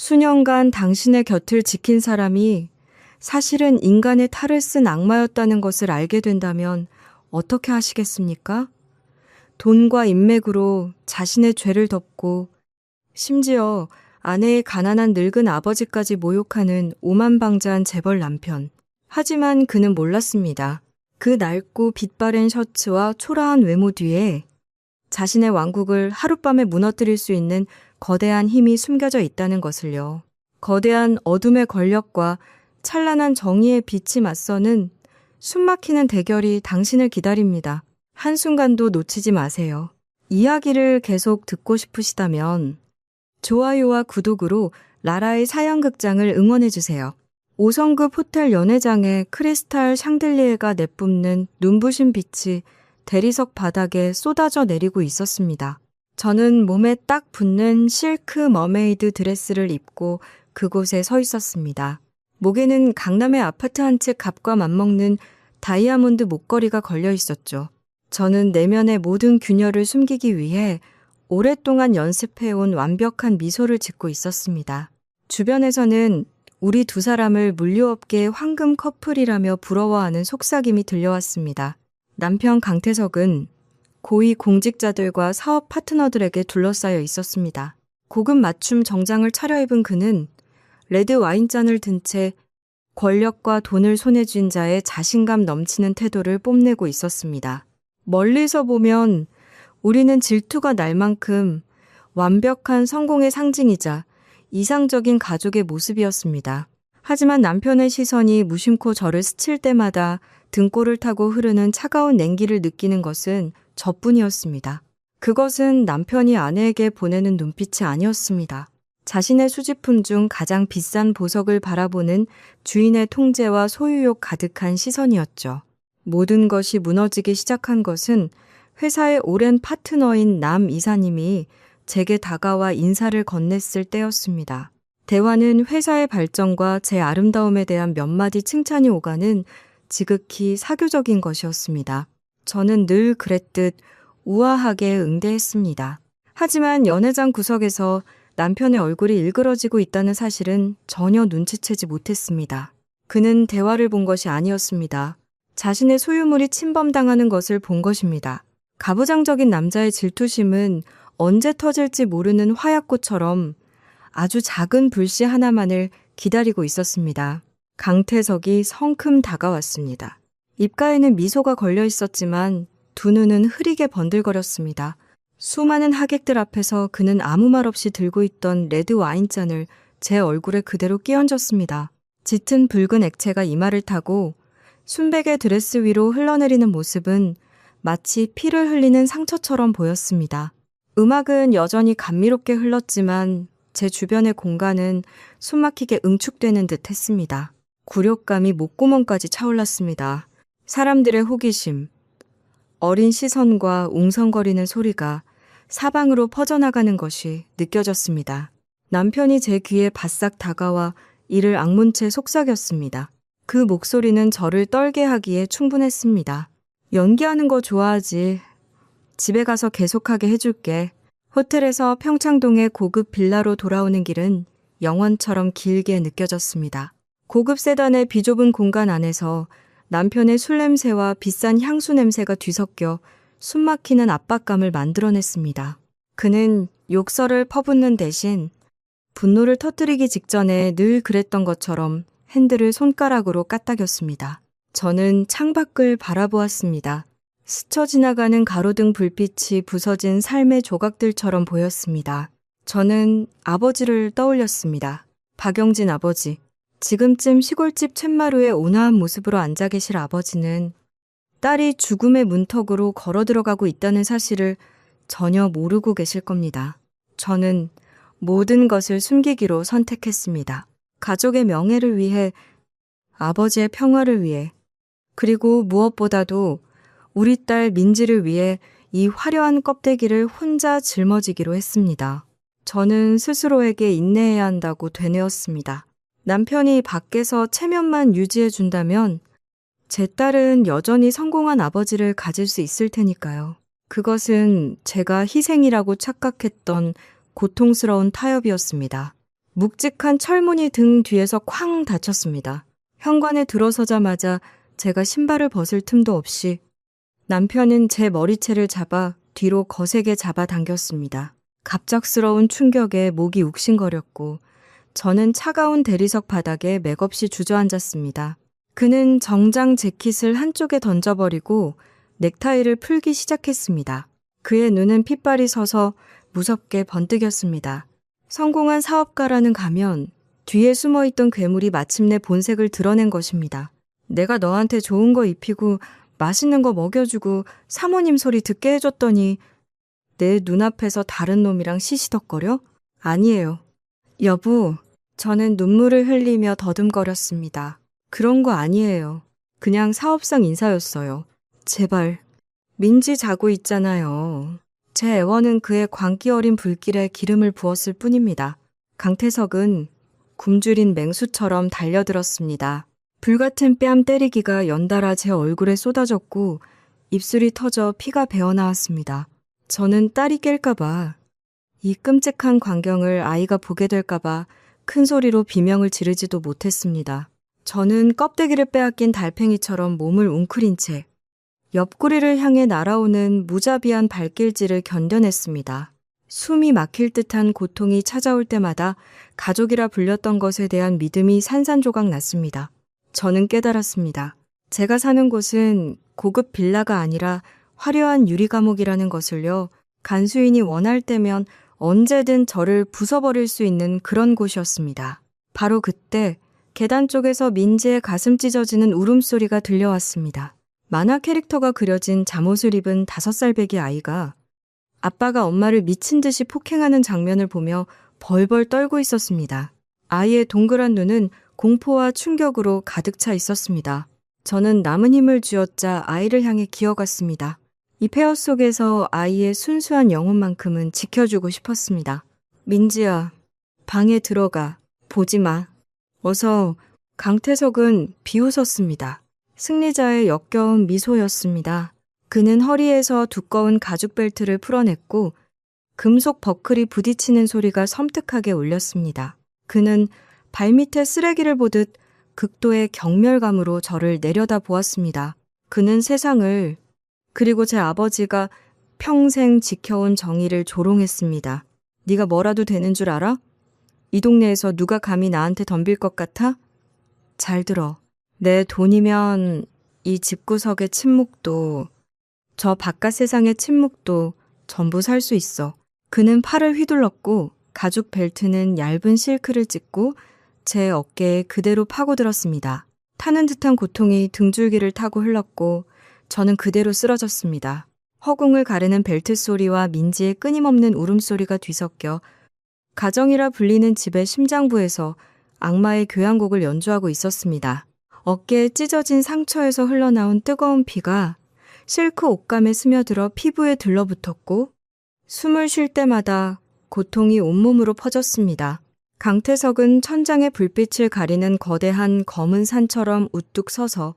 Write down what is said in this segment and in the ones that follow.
수년간 당신의 곁을 지킨 사람이 사실은 인간의 탈을 쓴 악마였다는 것을 알게 된다면 어떻게 하시겠습니까? 돈과 인맥으로 자신의 죄를 덮고 심지어 아내의 가난한 늙은 아버지까지 모욕하는 오만방자한 재벌 남편. 하지만 그는 몰랐습니다. 그 낡고 빛바랜 셔츠와 초라한 외모 뒤에 자신의 왕국을 하룻밤에 무너뜨릴 수 있는 거대한 힘이 숨겨져 있다는 것을요. 거대한 어둠의 권력과 찬란한 정의의 빛이 맞서는 숨막히는 대결이 당신을 기다립니다. 한순간도 놓치지 마세요. 이야기를 계속 듣고 싶으시다면 좋아요와 구독으로 라라의 사연극장을 응원해주세요. 5성급 호텔 연회장에 크리스탈 샹들리에가 내뿜는 눈부신 빛이 대리석 바닥에 쏟아져 내리고 있었습니다. 저는 몸에 딱 붙는 실크 머메이드 드레스를 입고 그곳에 서 있었습니다. 목에는 강남의 아파트 한 채 값과 맞먹는 다이아몬드 목걸이가 걸려 있었죠. 저는 내면의 모든 균열을 숨기기 위해 오랫동안 연습해온 완벽한 미소를 짓고 있었습니다. 주변에서는 우리 두 사람을 물류업계의 황금 커플이라며 부러워하는 속삭임이 들려왔습니다. 남편 강태석은 고위 공직자들과 사업 파트너들에게 둘러싸여 있었습니다. 고급 맞춤 정장을 차려입은 그는 레드 와인잔을 든 채 권력과 돈을 손에 쥔 자의 자신감 넘치는 태도를 뽐내고 있었습니다. 멀리서 보면 우리는 질투가 날 만큼 완벽한 성공의 상징이자 이상적인 가족의 모습이었습니다. 하지만 남편의 시선이 무심코 저를 스칠 때마다 등골을 타고 흐르는 차가운 냉기를 느끼는 것은 저뿐이었습니다. 그것은 남편이 아내에게 보내는 눈빛이 아니었습니다. 자신의 수집품 중 가장 비싼 보석을 바라보는 주인의 통제와 소유욕 가득한 시선이었죠. 모든 것이 무너지기 시작한 것은 회사의 오랜 파트너인 남 이사님이 제게 다가와 인사를 건넸을 때였습니다. 대화는 회사의 발전과 제 아름다움에 대한 몇 마디 칭찬이 오가는 지극히 사교적인 것이었습니다. 저는 늘 그랬듯 우아하게 응대했습니다. 하지만 연회장 구석에서 남편의 얼굴이 일그러지고 있다는 사실은 전혀 눈치채지 못했습니다. 그는 대화를 본 것이 아니었습니다. 자신의 소유물이 침범당하는 것을 본 것입니다. 가부장적인 남자의 질투심은 언제 터질지 모르는 화약고처럼 아주 작은 불씨 하나만을 기다리고 있었습니다. 강태석이 성큼 다가왔습니다. 입가에는 미소가 걸려 있었지만 두 눈은 흐리게 번들거렸습니다. 수많은 하객들 앞에서 그는 아무 말 없이 들고 있던 레드 와인잔을 제 얼굴에 그대로 끼얹었습니다. 짙은 붉은 액체가 이마를 타고 순백의 드레스 위로 흘러내리는 모습은 마치 피를 흘리는 상처처럼 보였습니다. 음악은 여전히 감미롭게 흘렀지만 제 주변의 공간은 숨막히게 응축되는 듯 했습니다. 굴욕감이 목구멍까지 차올랐습니다. 사람들의 호기심, 어린 시선과 웅성거리는 소리가 사방으로 퍼져나가는 것이 느껴졌습니다. 남편이 제 귀에 바싹 다가와 이를 악문 채 속삭였습니다. 그 목소리는 저를 떨게 하기에 충분했습니다. 연기하는 거 좋아하지. 집에 가서 계속하게 해줄게. 호텔에서 평창동의 고급 빌라로 돌아오는 길은 영원처럼 길게 느껴졌습니다. 고급 세단의 비좁은 공간 안에서 남편의 술 냄새와 비싼 향수 냄새가 뒤섞여 숨막히는 압박감을 만들어냈습니다. 그는 욕설을 퍼붓는 대신 분노를 터뜨리기 직전에 늘 그랬던 것처럼 핸들을 손가락으로 까딱였습니다. 저는 창밖을 바라보았습니다. 스쳐 지나가는 가로등 불빛이 부서진 삶의 조각들처럼 보였습니다. 저는 아버지를 떠올렸습니다. 박영진 아버지. 지금쯤 시골집 툇마루에 온화한 모습으로 앉아 계실 아버지는 딸이 죽음의 문턱으로 걸어 들어가고 있다는 사실을 전혀 모르고 계실 겁니다. 저는 모든 것을 숨기기로 선택했습니다. 가족의 명예를 위해, 아버지의 평화를 위해, 그리고 무엇보다도 우리 딸 민지를 위해 이 화려한 껍데기를 혼자 짊어지기로 했습니다. 저는 스스로에게 인내해야 한다고 되뇌었습니다. 남편이 밖에서 체면만 유지해 준다면 제 딸은 여전히 성공한 아버지를 가질 수 있을 테니까요. 그것은 제가 희생이라고 착각했던 고통스러운 타협이었습니다. 묵직한 철문이 등 뒤에서 쾅 닫혔습니다. 현관에 들어서자마자 제가 신발을 벗을 틈도 없이 남편은 제 머리채를 잡아 뒤로 거세게 잡아당겼습니다. 갑작스러운 충격에 목이 욱신거렸고 저는 차가운 대리석 바닥에 맥없이 주저앉았습니다. 그는 정장 재킷을 한쪽에 던져버리고 넥타이를 풀기 시작했습니다. 그의 눈은 핏발이 서서 무섭게 번뜩였습니다. 성공한 사업가라는 가면, 뒤에 숨어있던 괴물이 마침내 본색을 드러낸 것입니다. 내가 너한테 좋은 거 입히고 맛있는 거 먹여주고 사모님 소리 듣게 해줬더니 내 눈앞에서 다른 놈이랑 시시덕거려? 아니에요. 여보, 저는 눈물을 흘리며 더듬거렸습니다. 그런 거 아니에요. 그냥 사업상 인사였어요. 제발. 민지 자고 있잖아요. 제 애원은 그의 광기 어린 불길에 기름을 부었을 뿐입니다. 강태석은 굶주린 맹수처럼 달려들었습니다. 불같은 뺨 때리기가 연달아 제 얼굴에 쏟아졌고 입술이 터져 피가 배어나왔습니다. 저는 딸이 깰까봐, 이 끔찍한 광경을 아이가 보게 될까봐 큰 소리로 비명을 지르지도 못했습니다. 저는 껍데기를 빼앗긴 달팽이처럼 몸을 웅크린 채 옆구리를 향해 날아오는 무자비한 발길질을 견뎌냈습니다. 숨이 막힐 듯한 고통이 찾아올 때마다 가족이라 불렸던 것에 대한 믿음이 산산조각 났습니다. 저는 깨달았습니다. 제가 사는 곳은 고급 빌라가 아니라 화려한 유리감옥이라는 것을요. 간수인이 원할 때면 언제든 저를 부숴버릴 수 있는 그런 곳이었습니다. 바로 그때 계단 쪽에서 민지의 가슴 찢어지는 울음소리가 들려왔습니다. 만화 캐릭터가 그려진 잠옷을 입은 5살 배기 아이가 아빠가 엄마를 미친 듯이 폭행하는 장면을 보며 벌벌 떨고 있었습니다. 아이의 동그란 눈은 공포와 충격으로 가득 차 있었습니다. 저는 남은 힘을 쥐어짜 아이를 향해 기어갔습니다. 이 폐허 속에서 아이의 순수한 영혼만큼은 지켜주고 싶었습니다. 민지야, 방에 들어가. 보지 마. 어서. 강태석은 비웃었습니다. 승리자의 역겨운 미소였습니다. 그는 허리에서 두꺼운 가죽 벨트를 풀어냈고 금속 버클이 부딪히는 소리가 섬뜩하게 울렸습니다. 그는 발밑에 쓰레기를 보듯 극도의 경멸감으로 저를 내려다 보았습니다. 그는 세상을, 그리고 제 아버지가 평생 지켜온 정의를 조롱했습니다. 네가 뭐라도 되는 줄 알아? 이 동네에서 누가 감히 나한테 덤빌 것 같아? 잘 들어. 내 돈이면 이 집구석의 침묵도, 저 바깥 세상의 침묵도 전부 살 수 있어. 그는 팔을 휘둘렀고 가죽 벨트는 얇은 실크를 찢고 제 어깨에 그대로 파고들었습니다. 타는 듯한 고통이 등줄기를 타고 흘렀고 저는 그대로 쓰러졌습니다. 허공을 가르는 벨트 소리와 민지의 끊임없는 울음소리가 뒤섞여 가정이라 불리는 집의 심장부에서 악마의 교향곡을 연주하고 있었습니다. 어깨에 찢어진 상처에서 흘러나온 뜨거운 피가 실크 옷감에 스며들어 피부에 들러붙었고 숨을 쉴 때마다 고통이 온몸으로 퍼졌습니다. 강태석은 천장의 불빛을 가리는 거대한 검은 산처럼 우뚝 서서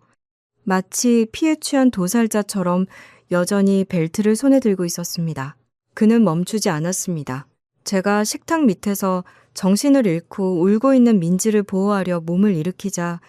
마치 피에 취한 도살자처럼 여전히 벨트를 손에 들고 있었습니다. 그는 멈추지 않았습니다. 제가 식탁 밑에서 정신을 잃고 울고 있는 민지를 보호하려 몸을 일으키자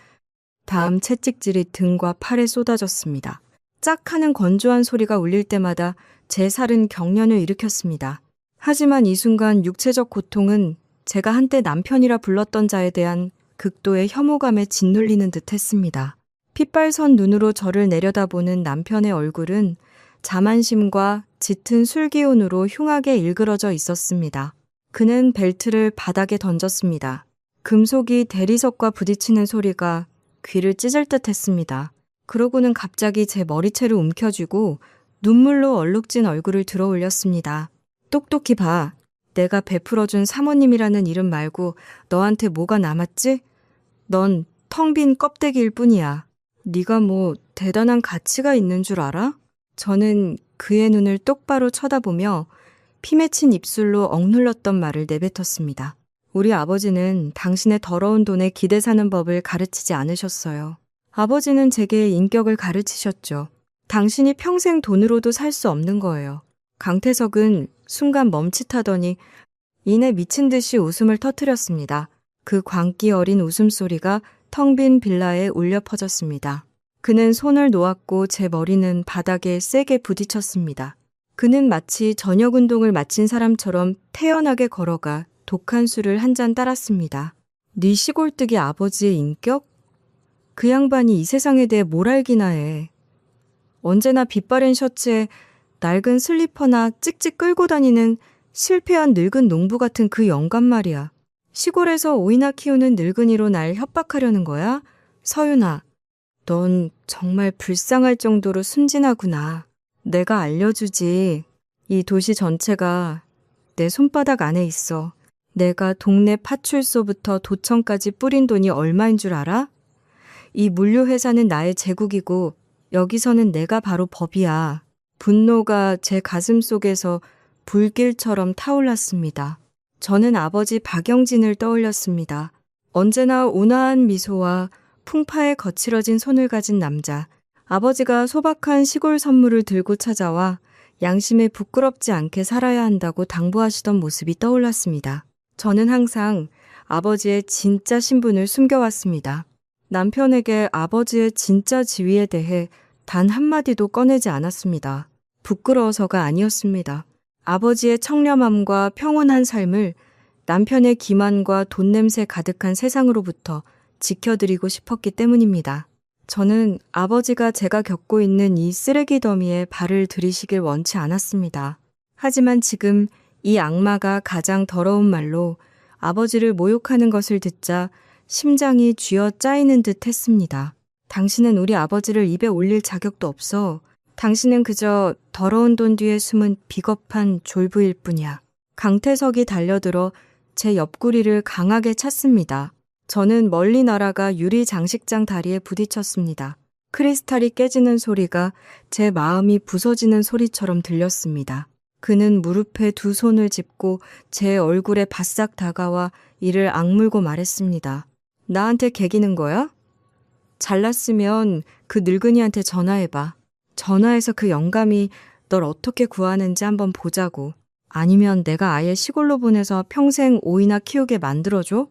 다음 채찍질이 등과 팔에 쏟아졌습니다. 짝 하는 건조한 소리가 울릴 때마다 제 살은 경련을 일으켰습니다. 하지만 이 순간 육체적 고통은 제가 한때 남편이라 불렀던 자에 대한 극도의 혐오감에 짓눌리는 듯 했습니다. 핏발선 눈으로 저를 내려다보는 남편의 얼굴은 자만심과 짙은 술기운으로 흉하게 일그러져 있었습니다. 그는 벨트를 바닥에 던졌습니다. 금속이 대리석과 부딪히는 소리가 귀를 찢을 듯 했습니다. 그러고는 갑자기 제 머리채를 움켜쥐고 눈물로 얼룩진 얼굴을 들어 올렸습니다. 똑똑히 봐. 내가 베풀어준 사모님이라는 이름 말고 너한테 뭐가 남았지? 넌 텅 빈 껍데기일 뿐이야. 네가 뭐 대단한 가치가 있는 줄 알아? 저는 그의 눈을 똑바로 쳐다보며 피 맺힌 입술로 억눌렀던 말을 내뱉었습니다. 우리 아버지는 당신의 더러운 돈에 기대 사는 법을 가르치지 않으셨어요. 아버지는 제게 인격을 가르치셨죠. 당신이 평생 돈으로도 살 수 없는 거예요. 강태석은 순간 멈칫하더니 이내 미친 듯이 웃음을 터뜨렸습니다. 그 광기 어린 웃음소리가 텅 빈 빌라에 울려 퍼졌습니다. 그는 손을 놓았고 제 머리는 바닥에 세게 부딪혔습니다. 그는 마치 저녁 운동을 마친 사람처럼 태연하게 걸어가 독한 술을 한 잔 따랐습니다. 네 시골뜨기 아버지의 인격? 그 양반이 이 세상에 대해 뭘 알기나 해. 언제나 빛바랜 셔츠에 낡은 슬리퍼나 찍찍 끌고 다니는 실패한 늙은 농부 같은 그 영감 말이야. 시골에서 오이나 키우는 늙은이로 날 협박하려는 거야? 서윤아, 넌 정말 불쌍할 정도로 순진하구나. 내가 알려주지. 이 도시 전체가 내 손바닥 안에 있어. 내가 동네 파출소부터 도청까지 뿌린 돈이 얼마인 줄 알아? 이 물류회사는 나의 제국이고 여기서는 내가 바로 법이야. 분노가 제 가슴 속에서 불길처럼 타올랐습니다. 저는 아버지 박영진을 떠올렸습니다. 언제나 온화한 미소와 풍파에 거칠어진 손을 가진 남자. 아버지가 소박한 시골 선물을 들고 찾아와 양심에 부끄럽지 않게 살아야 한다고 당부하시던 모습이 떠올랐습니다. 저는 항상 아버지의 진짜 신분을 숨겨왔습니다. 남편에게 아버지의 진짜 지위에 대해 단 한마디도 꺼내지 않았습니다. 부끄러워서가 아니었습니다. 아버지의 청렴함과 평온한 삶을 남편의 기만과 돈 냄새 가득한 세상으로부터 지켜드리고 싶었기 때문입니다. 저는 아버지가 제가 겪고 있는 이 쓰레기 더미에 발을 들이시길 원치 않았습니다. 하지만 지금 이 악마가 가장 더러운 말로 아버지를 모욕하는 것을 듣자 심장이 쥐어 짜이는 듯 했습니다. 당신은 우리 아버지를 입에 올릴 자격도 없어. 당신은 그저 더러운 돈 뒤에 숨은 비겁한 졸부일 뿐이야. 강태석이 달려들어 제 옆구리를 강하게 찼습니다. 저는 멀리 날아가 유리 장식장 다리에 부딪혔습니다. 크리스탈이 깨지는 소리가 제 마음이 부서지는 소리처럼 들렸습니다. 그는 무릎에 두 손을 짚고 제 얼굴에 바싹 다가와 이를 악물고 말했습니다. 나한테 개기는 거야? 잘났으면 그 늙은이한테 전화해봐. 전화해서 그 영감이 널 어떻게 구하는지 한번 보자고. 아니면 내가 아예 시골로 보내서 평생 오이나 키우게 만들어줘?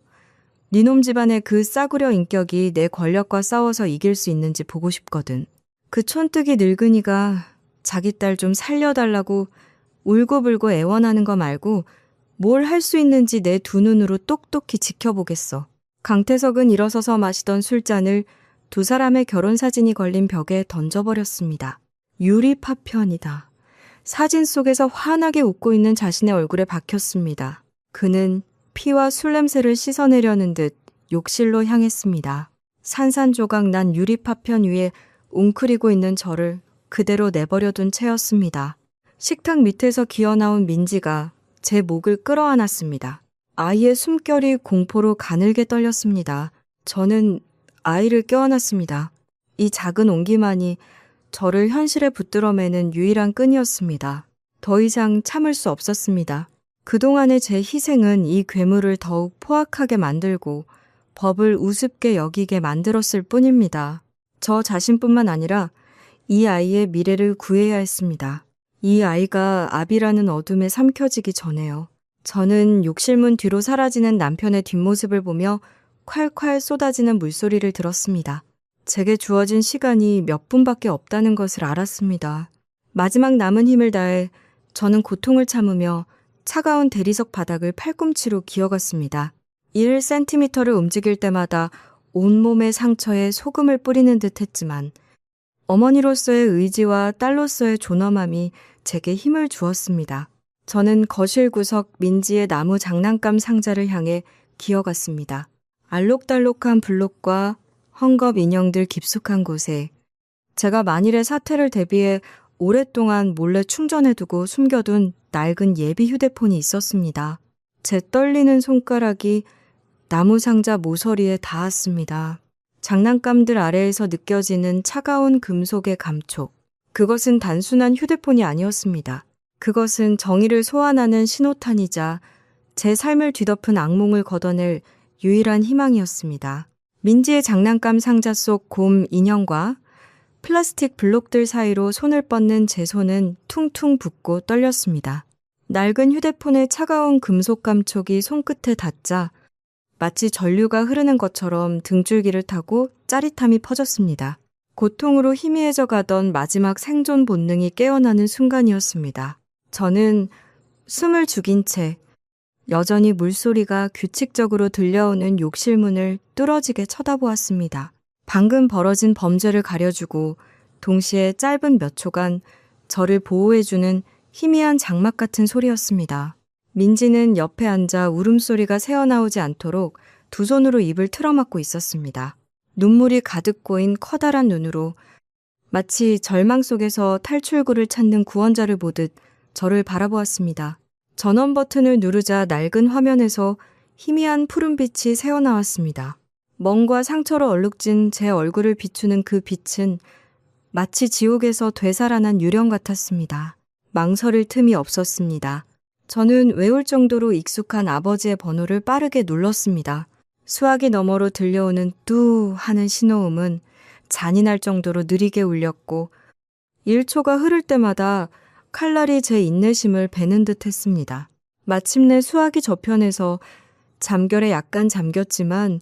니놈 집안의 그 싸구려 인격이 내 권력과 싸워서 이길 수 있는지 보고 싶거든. 그 촌뜨기 늙은이가 자기 딸 좀 살려달라고 울고불고 애원하는 거 말고 뭘 할 수 있는지 내 두 눈으로 똑똑히 지켜보겠어. 강태석은 일어서서 마시던 술잔을 두 사람의 결혼사진이 걸린 벽에 던져버렸습니다. 유리 파편이다. 사진 속에서 환하게 웃고 있는 자신의 얼굴에 박혔습니다. 그는 피와 술 냄새를 씻어내려는 듯 욕실로 향했습니다. 산산조각 난 유리 파편 위에 웅크리고 있는 저를 그대로 내버려둔 채였습니다. 식탁 밑에서 기어나온 민지가 제 목을 끌어안았습니다. 아이의 숨결이 공포로 가늘게 떨렸습니다. 저는 아이를 껴안았습니다. 이 작은 온기만이 저를 현실에 붙들어매는 유일한 끈이었습니다. 더 이상 참을 수 없었습니다. 그동안의 제 희생은 이 괴물을 더욱 포악하게 만들고 법을 우습게 여기게 만들었을 뿐입니다. 저 자신뿐만 아니라 이 아이의 미래를 구해야 했습니다. 이 아이가 압이라는 어둠에 삼켜지기 전에요. 저는 욕실문 뒤로 사라지는 남편의 뒷모습을 보며 콸콸 쏟아지는 물소리를 들었습니다. 제게 주어진 시간이 몇 분밖에 없다는 것을 알았습니다. 마지막 남은 힘을 다해 저는 고통을 참으며 차가운 대리석 바닥을 팔꿈치로 기어갔습니다. 1cm를 움직일 때마다 온몸의 상처에 소금을 뿌리는 듯 했지만 어머니로서의 의지와 딸로서의 존엄함이 제게 힘을 주었습니다. 저는 거실 구석 민지의 나무 장난감 상자를 향해 기어갔습니다. 알록달록한 블록과 헝겊 인형들 깊숙한 곳에 제가 만일의 사태를 대비해 오랫동안 몰래 충전해두고 숨겨둔 낡은 예비 휴대폰이 있었습니다. 제 떨리는 손가락이 나무 상자 모서리에 닿았습니다. 장난감들 아래에서 느껴지는 차가운 금속의 감촉. 그것은 단순한 휴대폰이 아니었습니다. 그것은 정의를 소환하는 신호탄이자 제 삶을 뒤덮은 악몽을 걷어낼 유일한 희망이었습니다. 민지의 장난감 상자 속 곰 인형과 플라스틱 블록들 사이로 손을 뻗는 제 손은 퉁퉁 붓고 떨렸습니다. 낡은 휴대폰의 차가운 금속 감촉이 손끝에 닿자 마치 전류가 흐르는 것처럼 등줄기를 타고 짜릿함이 퍼졌습니다. 고통으로 희미해져 가던 마지막 생존 본능이 깨어나는 순간이었습니다. 저는 숨을 죽인 채 여전히 물소리가 규칙적으로 들려오는 욕실 문을 뚫어지게 쳐다보았습니다. 방금 벌어진 범죄를 가려주고 동시에 짧은 몇 초간 저를 보호해주는 희미한 장막 같은 소리였습니다. 민지는 옆에 앉아 울음소리가 새어나오지 않도록 두 손으로 입을 틀어막고 있었습니다. 눈물이 가득 고인 커다란 눈으로 마치 절망 속에서 탈출구를 찾는 구원자를 보듯 저를 바라보았습니다. 전원 버튼을 누르자 낡은 화면에서 희미한 푸른빛이 새어나왔습니다. 멍과 상처로 얼룩진 제 얼굴을 비추는 그 빛은 마치 지옥에서 되살아난 유령 같았습니다. 망설일 틈이 없었습니다. 저는 외울 정도로 익숙한 아버지의 번호를 빠르게 눌렀습니다. 수화기 너머로 들려오는 뚜 하는 신호음은 잔인할 정도로 느리게 울렸고 1초가 흐를 때마다 칼날이 제 인내심을 베는 듯 했습니다. 마침내 수화기 저편에서 잠결에 약간 잠겼지만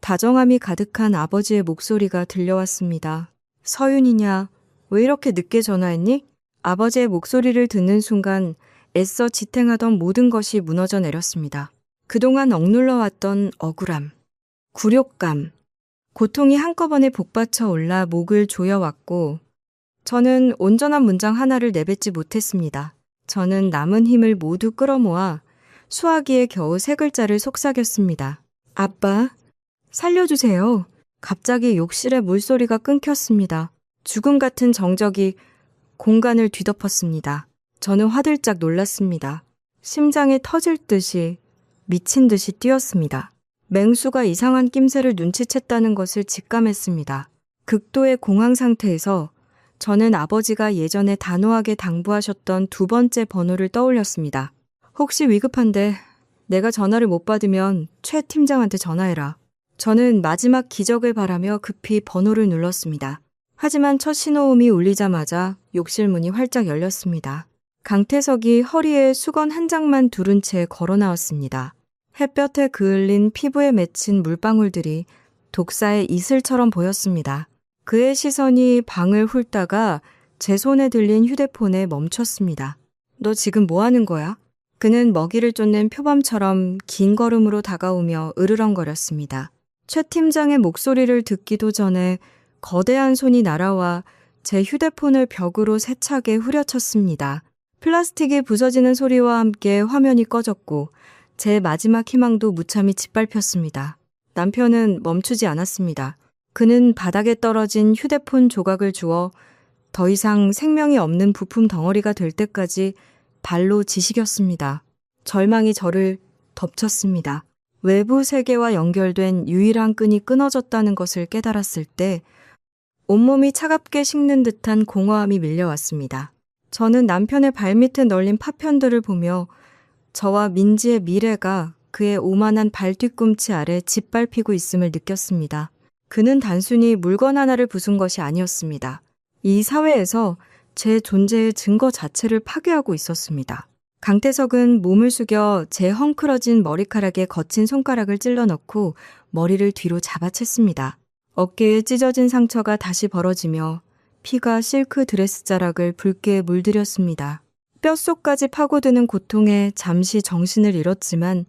다정함이 가득한 아버지의 목소리가 들려왔습니다. 서윤이냐? 왜 이렇게 늦게 전화했니? 아버지의 목소리를 듣는 순간 애써 지탱하던 모든 것이 무너져 내렸습니다. 그동안 억눌러 왔던 억울함, 굴욕감, 고통이 한꺼번에 복받쳐 올라 목을 조여왔고 저는 온전한 문장 하나를 내뱉지 못했습니다. 저는 남은 힘을 모두 끌어모아 수화기에 겨우 세 글자를 속삭였습니다. 아빠, 살려주세요. 갑자기 욕실의 물소리가 끊겼습니다. 죽음 같은 정적이 공간을 뒤덮었습니다. 저는 화들짝 놀랐습니다. 심장이 터질 듯이 미친 듯이 뛰었습니다. 맹수가 이상한 낌새를 눈치챘다는 것을 직감했습니다. 극도의 공황 상태에서 저는 아버지가 예전에 단호하게 당부하셨던 두 번째 번호를 떠올렸습니다. 혹시 위급한데 내가 전화를 못 받으면 최 팀장한테 전화해라. 저는 마지막 기적을 바라며 급히 번호를 눌렀습니다. 하지만 첫 신호음이 울리자마자 욕실 문이 활짝 열렸습니다. 강태석이 허리에 수건 한 장만 두른 채 걸어 나왔습니다. 햇볕에 그을린 피부에 맺힌 물방울들이 독사의 이슬처럼 보였습니다. 그의 시선이 방을 훑다가 제 손에 들린 휴대폰에 멈췄습니다. 너 지금 뭐 하는 거야? 그는 먹이를 쫓는 표범처럼 긴 걸음으로 다가오며 으르렁거렸습니다. 최 팀장의 목소리를 듣기도 전에 거대한 손이 날아와 제 휴대폰을 벽으로 세차게 후려쳤습니다. 플라스틱이 부서지는 소리와 함께 화면이 꺼졌고 제 마지막 희망도 무참히 짓밟혔습니다. 남편은 멈추지 않았습니다. 그는 바닥에 떨어진 휴대폰 조각을 주워 더 이상 생명이 없는 부품 덩어리가 될 때까지 발로 지시겼습니다. 절망이 저를 덮쳤습니다. 외부 세계와 연결된 유일한 끈이 끊어졌다는 것을 깨달았을 때 온몸이 차갑게 식는 듯한 공허함이 밀려왔습니다. 저는 남편의 발밑에 널린 파편들을 보며 저와 민지의 미래가 그의 오만한 발 뒤꿈치 아래 짓밟히고 있음을 느꼈습니다. 그는 단순히 물건 하나를 부순 것이 아니었습니다. 이 사회에서 제 존재의 증거 자체를 파괴하고 있었습니다. 강태석은 몸을 숙여 제 헝클어진 머리카락에 거친 손가락을 찔러 넣고 머리를 뒤로 잡아챘습니다. 어깨에 찢어진 상처가 다시 벌어지며 피가 실크 드레스 자락을 붉게 물들였습니다. 뼛속까지 파고드는 고통에 잠시 정신을 잃었지만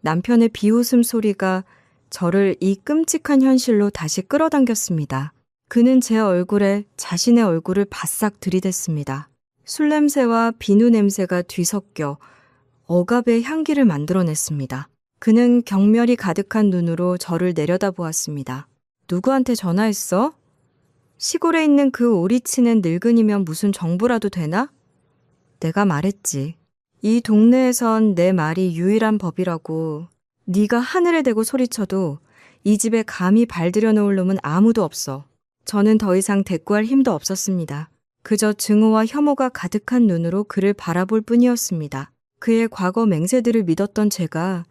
남편의 비웃음 소리가 저를 이 끔찍한 현실로 다시 끌어당겼습니다. 그는 제 얼굴에 자신의 얼굴을 바싹 들이댔습니다. 술 냄새와 비누 냄새가 뒤섞여 억압의 향기를 만들어냈습니다. 그는 경멸이 가득한 눈으로 저를 내려다보았습니다. 누구한테 전화했어? 시골에 있는 그 오리치는 늙은이면 무슨 정보라도 되나? 내가 말했지. 이 동네에선 내 말이 유일한 법이라고. 네가 하늘에 대고 소리쳐도 이 집에 감히 발들여 놓을 놈은 아무도 없어. 저는 더 이상 대꾸할 힘도 없었습니다. 그저 증오와 혐오가 가득한 눈으로 그를 바라볼 뿐이었습니다. 그의 과거 맹세들을 믿었던 제가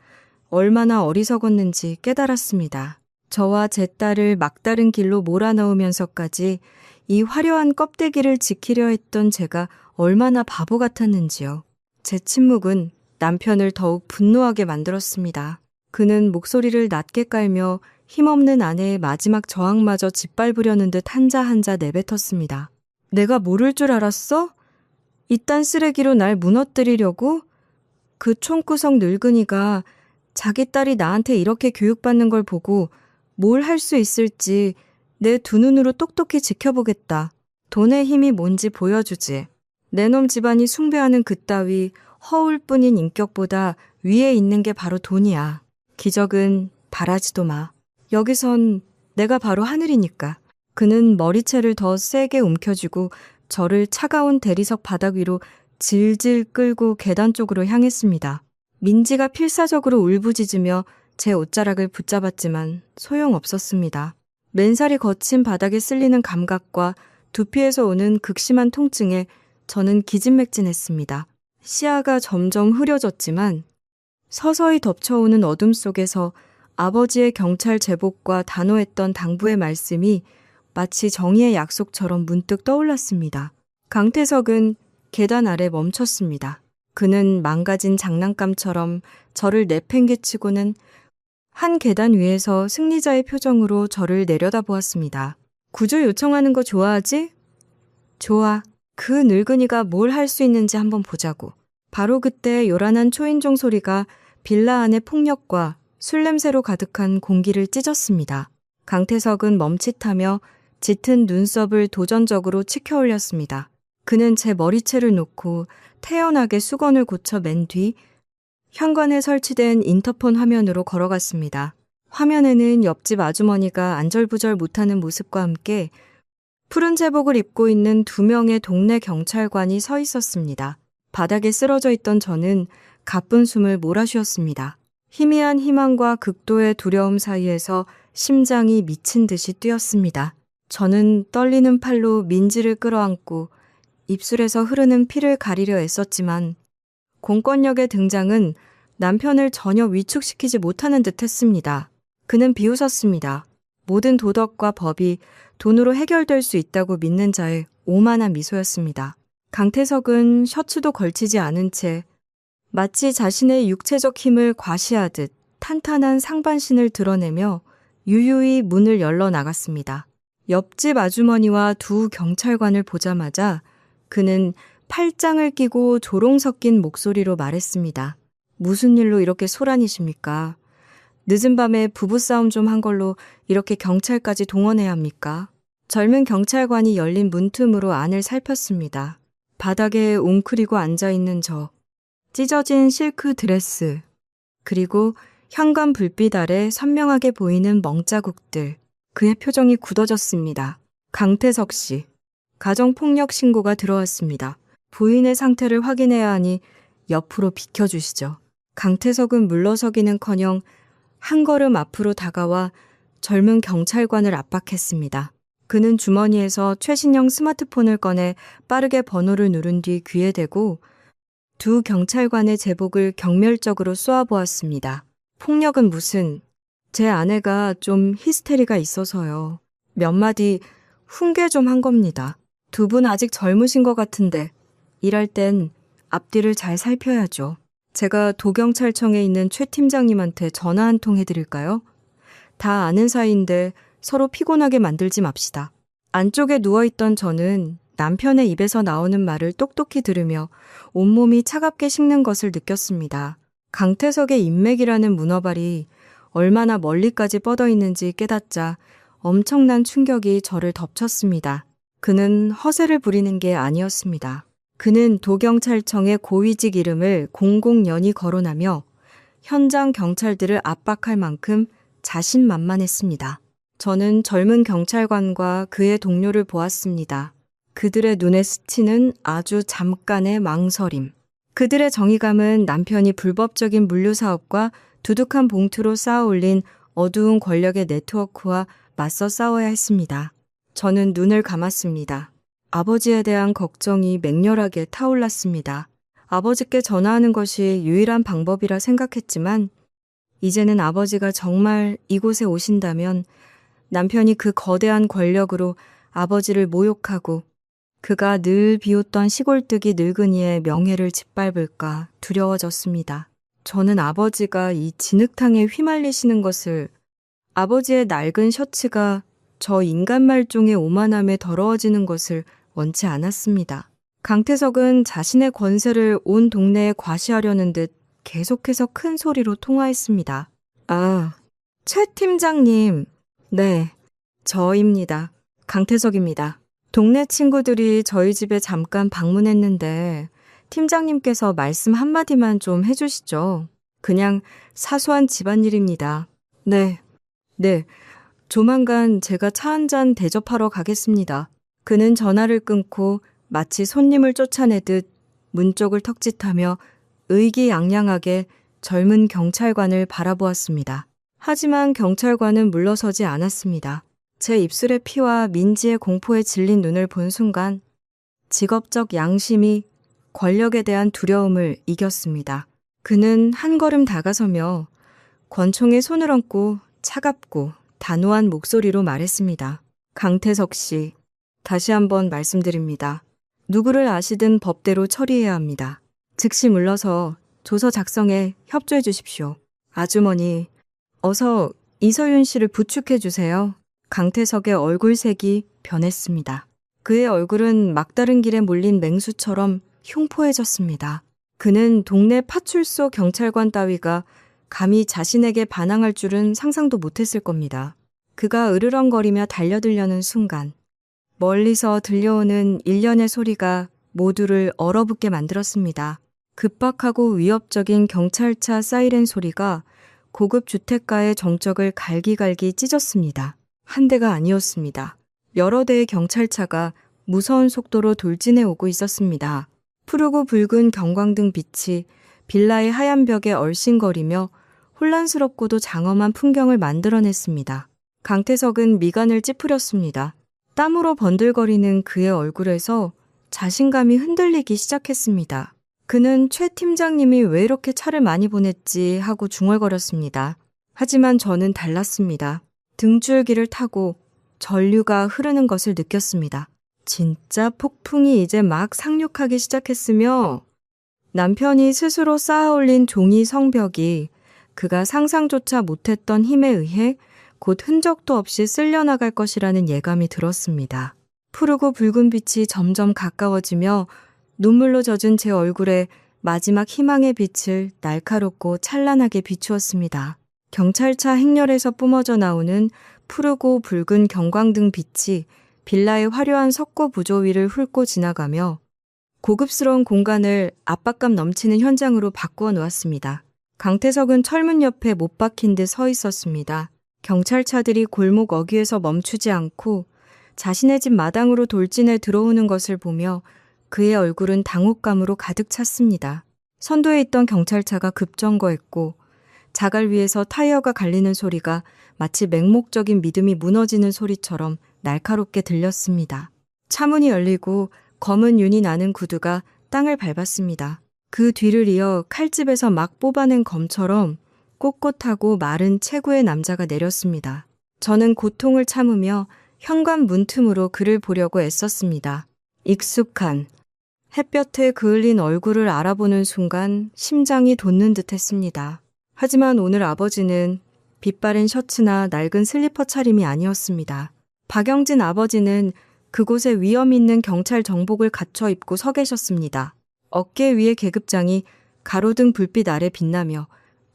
얼마나 어리석었는지 깨달았습니다. 저와 제 딸을 막다른 길로 몰아넣으면서까지 이 화려한 껍데기를 지키려 했던 제가 얼마나 바보 같았는지요. 제 침묵은 남편을 더욱 분노하게 만들었습니다. 그는 목소리를 낮게 깔며 힘없는 아내의 마지막 저항마저 짓밟으려는 듯 한자 한자 내뱉었습니다. 내가 모를 줄 알았어? 이딴 쓰레기로 날 무너뜨리려고? 그 총구석 늙은이가 자기 딸이 나한테 이렇게 교육받는 걸 보고 뭘 할 수 있을지 내 두 눈으로 똑똑히 지켜보겠다. 돈의 힘이 뭔지 보여주지. 내 놈 집안이 숭배하는 그따위 허울뿐인 인격보다 위에 있는 게 바로 돈이야. 기적은 바라지도 마. 여기선 내가 바로 하늘이니까. 그는 머리채를 더 세게 움켜쥐고 저를 차가운 대리석 바닥 위로 질질 끌고 계단 쪽으로 향했습니다. 민지가 필사적으로 울부짖으며 제 옷자락을 붙잡았지만 소용없었습니다. 맨살이 거친 바닥에 쓸리는 감각과 두피에서 오는 극심한 통증에 저는 기진맥진했습니다. 시야가 점점 흐려졌지만 서서히 덮쳐오는 어둠 속에서 아버지의 경찰 제복과 단호했던 당부의 말씀이 마치 정의의 약속처럼 문득 떠올랐습니다. 강태석은 계단 아래 멈췄습니다. 그는 망가진 장난감처럼 저를 내팽개치고는 한 계단 위에서 승리자의 표정으로 저를 내려다보았습니다. 구조 요청하는 거 좋아하지? 좋아. 그 늙은이가 뭘 할 수 있는지 한번 보자고. 바로 그때 요란한 초인종 소리가 빌라 안의 폭력과 술 냄새로 가득한 공기를 찢었습니다. 강태석은 멈칫하며 짙은 눈썹을 도전적으로 치켜 올렸습니다. 그는 제 머리채를 놓고 태연하게 수건을 고쳐 맨 뒤 현관에 설치된 인터폰 화면으로 걸어갔습니다. 화면에는 옆집 아주머니가 안절부절 못하는 모습과 함께 푸른 제복을 입고 있는 2명의 동네 경찰관이 서 있었습니다. 바닥에 쓰러져 있던 저는 가쁜 숨을 몰아쉬었습니다. 희미한 희망과 극도의 두려움 사이에서 심장이 미친 듯이 뛰었습니다. 저는 떨리는 팔로 민지를 끌어안고 입술에서 흐르는 피를 가리려 애썼지만 공권력의 등장은 남편을 전혀 위축시키지 못하는 듯 했습니다. 그는 비웃었습니다. 모든 도덕과 법이 돈으로 해결될 수 있다고 믿는 자의 오만한 미소였습니다. 강태석은 셔츠도 걸치지 않은 채 마치 자신의 육체적 힘을 과시하듯 탄탄한 상반신을 드러내며 유유히 문을 열러 나갔습니다. 옆집 아주머니와 2 경찰관을 보자마자 그는 팔짱을 끼고 조롱 섞인 목소리로 말했습니다. 무슨 일로 이렇게 소란이십니까? 늦은 밤에 부부싸움 좀 한 걸로 이렇게 경찰까지 동원해야 합니까? 젊은 경찰관이 열린 문틈으로 안을 살폈습니다. 바닥에 웅크리고 앉아있는 저, 찢어진 실크 드레스, 그리고 현관 불빛 아래 선명하게 보이는 멍자국들. 그의 표정이 굳어졌습니다. 강태석 씨, 가정폭력 신고가 들어왔습니다. 부인의 상태를 확인해야 하니 옆으로 비켜주시죠. 강태석은 물러서기는커녕 한 걸음 앞으로 다가와 젊은 경찰관을 압박했습니다. 그는 주머니에서 최신형 스마트폰을 꺼내 빠르게 번호를 누른 뒤 귀에 대고 2 경찰관의 제복을 경멸적으로 쏘아보았습니다. 폭력은 무슨, 제 아내가 좀 히스테리가 있어서요. 몇 마디 훈계 좀 한 겁니다. 2 분 아직 젊으신 것 같은데 일할 땐 앞뒤를 잘 살펴야죠. 제가 도경찰청에 있는 최 팀장님한테 전화 한 통 해드릴까요? 다 아는 사이인데 서로 피곤하게 만들지 맙시다. 안쪽에 누워있던 저는 남편의 입에서 나오는 말을 똑똑히 들으며 온몸이 차갑게 식는 것을 느꼈습니다. 강태석의 인맥이라는 문어발이 얼마나 멀리까지 뻗어 있는지 깨닫자 엄청난 충격이 저를 덮쳤습니다. 그는 허세를 부리는 게 아니었습니다. 그는 도경찰청의 고위직 이름을 공공연히 거론하며 현장 경찰들을 압박할 만큼 자신만만했습니다. 저는 젊은 경찰관과 그의 동료를 보았습니다. 그들의 눈에 스치는 아주 잠깐의 망설임. 그들의 정의감은 남편이 불법적인 물류사업과 두둑한 봉투로 쌓아올린 어두운 권력의 네트워크와 맞서 싸워야 했습니다. 저는 눈을 감았습니다. 아버지에 대한 걱정이 맹렬하게 타올랐습니다. 아버지께 전화하는 것이 유일한 방법이라 생각했지만 이제는 아버지가 정말 이곳에 오신다면 남편이 그 거대한 권력으로 아버지를 모욕하고 그가 늘 비웃던 시골뜨기 늙은이의 명예를 짓밟을까 두려워졌습니다. 저는 아버지가 이 진흙탕에 휘말리시는 것을, 아버지의 낡은 셔츠가 저 인간 말종의 오만함에 더러워지는 것을 원치 않았습니다. 강태석은 자신의 권세를 온 동네에 과시하려는 듯 계속해서 큰 소리로 통화했습니다. 아, 최 팀장님. 네, 저입니다. 강태석입니다. 동네 친구들이 저희 집에 잠깐 방문했는데 팀장님께서 말씀 한마디만 좀 해주시죠. 그냥 사소한 집안일입니다. 네, 조만간 제가 차 한 잔 대접하러 가겠습니다. 그는 전화를 끊고 마치 손님을 쫓아내듯 문 쪽을 턱짓하며 의기양양하게 젊은 경찰관을 바라보았습니다. 하지만 경찰관은 물러서지 않았습니다. 제 입술의 피와 민지의 공포에 질린 눈을 본 순간 직업적 양심이 권력에 대한 두려움을 이겼습니다. 그는 한 걸음 다가서며 권총에 손을 얹고 차갑고 단호한 목소리로 말했습니다. 강태석 씨, 다시 한번 말씀드립니다. 누구를 아시든 법대로 처리해야 합니다. 즉시 물러서 조서 작성에 협조해 주십시오. 아주머니, 어서 이서윤 씨를 부축해 주세요. 강태석의 얼굴색이 변했습니다. 그의 얼굴은 막다른 길에 몰린 맹수처럼 흉포해졌습니다. 그는 동네 파출소 경찰관 따위가 감히 자신에게 반항할 줄은 상상도 못했을 겁니다. 그가 으르렁거리며 달려들려는 순간 멀리서 들려오는 일련의 소리가 모두를 얼어붙게 만들었습니다. 급박하고 위협적인 경찰차 사이렌 소리가 고급 주택가의 정적을 갈기갈기 찢었습니다. 한 대가 아니었습니다. 여러 대의 경찰차가 무서운 속도로 돌진해 오고 있었습니다. 푸르고 붉은 경광등 빛이 빌라의 하얀 벽에 얼씬거리며 혼란스럽고도 장엄한 풍경을 만들어냈습니다. 강태석은 미간을 찌푸렸습니다. 땀으로 번들거리는 그의 얼굴에서 자신감이 흔들리기 시작했습니다. 그는 최 팀장님이 왜 이렇게 차를 많이 보냈지 하고 중얼거렸습니다. 하지만 저는 달랐습니다. 등줄기를 타고 전류가 흐르는 것을 느꼈습니다. 진짜 폭풍이 이제 막 상륙하기 시작했으며 남편이 스스로 쌓아올린 종이 성벽이 그가 상상조차 못했던 힘에 의해 곧 흔적도 없이 쓸려나갈 것이라는 예감이 들었습니다. 푸르고 붉은 빛이 점점 가까워지며 눈물로 젖은 제 얼굴에 마지막 희망의 빛을 날카롭고 찬란하게 비추었습니다. 경찰차 행렬에서 뿜어져 나오는 푸르고 붉은 경광등 빛이 빌라의 화려한 석고 부조 위를 훑고 지나가며 고급스러운 공간을 압박감 넘치는 현장으로 바꾸어 놓았습니다. 강태석은 철문 옆에 못 박힌 듯 서 있었습니다. 경찰차들이 골목 어귀에서 멈추지 않고 자신의 집 마당으로 돌진해 들어오는 것을 보며 그의 얼굴은 당혹감으로 가득 찼습니다. 선도에 있던 경찰차가 급정거했고 자갈 위에서 타이어가 갈리는 소리가 마치 맹목적인 믿음이 무너지는 소리처럼 날카롭게 들렸습니다. 차문이 열리고 검은 윤이 나는 구두가 땅을 밟았습니다. 그 뒤를 이어 칼집에서 막 뽑아낸 검처럼 꼿꼿하고 마른 체구의 남자가 내렸습니다. 저는 고통을 참으며 현관 문틈으로 그를 보려고 애썼습니다. 익숙한 햇볕에 그을린 얼굴을 알아보는 순간 심장이 돋는 듯 했습니다. 하지만 오늘 아버지는 빛바랜 셔츠나 낡은 슬리퍼 차림이 아니었습니다. 박영진 아버지는 그곳에 위험 있는 경찰 정복을 갖춰 입고 서 계셨습니다. 어깨 위의 계급장이 가로등 불빛 아래 빛나며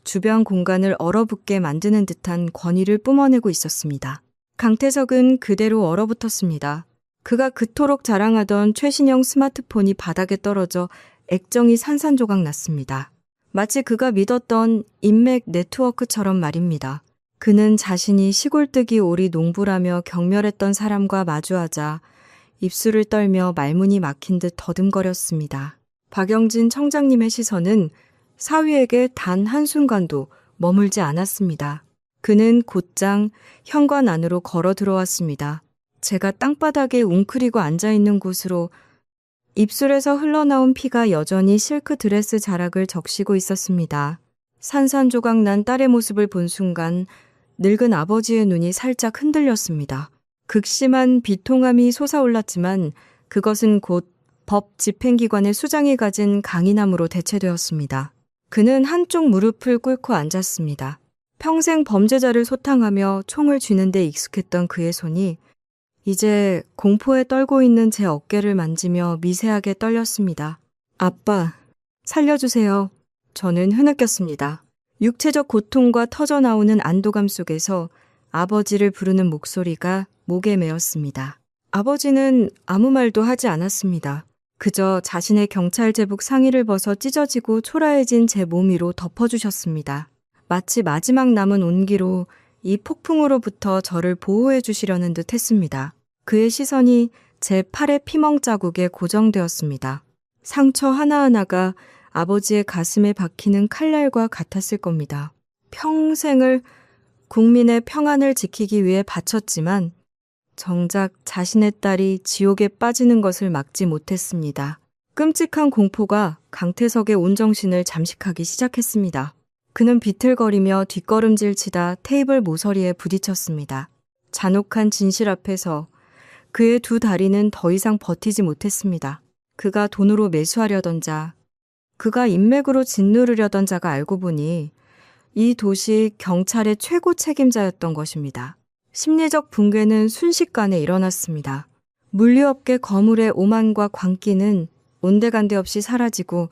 주변 공간을 얼어붙게 만드는 듯한 권위를 뿜어내고 있었습니다. 강태석은 그대로 얼어붙었습니다. 그가 그토록 자랑하던 최신형 스마트폰이 바닥에 떨어져 액정이 산산조각 났습니다. 마치 그가 믿었던 인맥 네트워크처럼 말입니다. 그는 자신이 시골뜨기 오리 농부라며 경멸했던 사람과 마주하자 입술을 떨며 말문이 막힌 듯 더듬거렸습니다. 박영진 청장님의 시선은 사위에게 단 한순간도 머물지 않았습니다. 그는 곧장 현관 안으로 걸어 들어왔습니다. 제가 땅바닥에 웅크리고 앉아있는 곳으로 입술에서 흘러나온 피가 여전히 실크 드레스 자락을 적시고 있었습니다. 산산조각 난 딸의 모습을 본 순간 늙은 아버지의 눈이 살짝 흔들렸습니다. 극심한 비통함이 솟아올랐지만 그것은 곧 법 집행기관의 수장이 가진 강인함으로 대체되었습니다. 그는 한쪽 무릎을 꿇고 앉았습니다. 평생 범죄자를 소탕하며 총을 쥐는 데 익숙했던 그의 손이 이제 공포에 떨고 있는 제 어깨를 만지며 미세하게 떨렸습니다. 아빠, 살려주세요. 저는 흐느꼈습니다. 육체적 고통과 터져나오는 안도감 속에서 아버지를 부르는 목소리가 목에 메었습니다. 아버지는 아무 말도 하지 않았습니다. 그저 자신의 경찰 제복 상의를 벗어 찢어지고 초라해진 제 몸 위로 덮어주셨습니다. 마치 마지막 남은 온기로 이 폭풍으로부터 저를 보호해 주시려는 듯 했습니다. 그의 시선이 제 팔의 피멍 자국에 고정되었습니다. 상처 하나하나가 아버지의 가슴에 박히는 칼날과 같았을 겁니다. 평생을 국민의 평안을 지키기 위해 바쳤지만 정작 자신의 딸이 지옥에 빠지는 것을 막지 못했습니다. 끔찍한 공포가 강태석의 온정신을 잠식하기 시작했습니다. 그는 비틀거리며 뒷걸음질 치다 테이블 모서리에 부딪혔습니다. 잔혹한 진실 앞에서 그의 두 다리는 더 이상 버티지 못했습니다. 그가 돈으로 매수하려던 자, 그가 인맥으로 짓누르려던 자가 알고 보니 이 도시 경찰의 최고 책임자였던 것입니다. 심리적 붕괴는 순식간에 일어났습니다. 물류업계 거물의 오만과 광기는 온데간데 없이 사라지고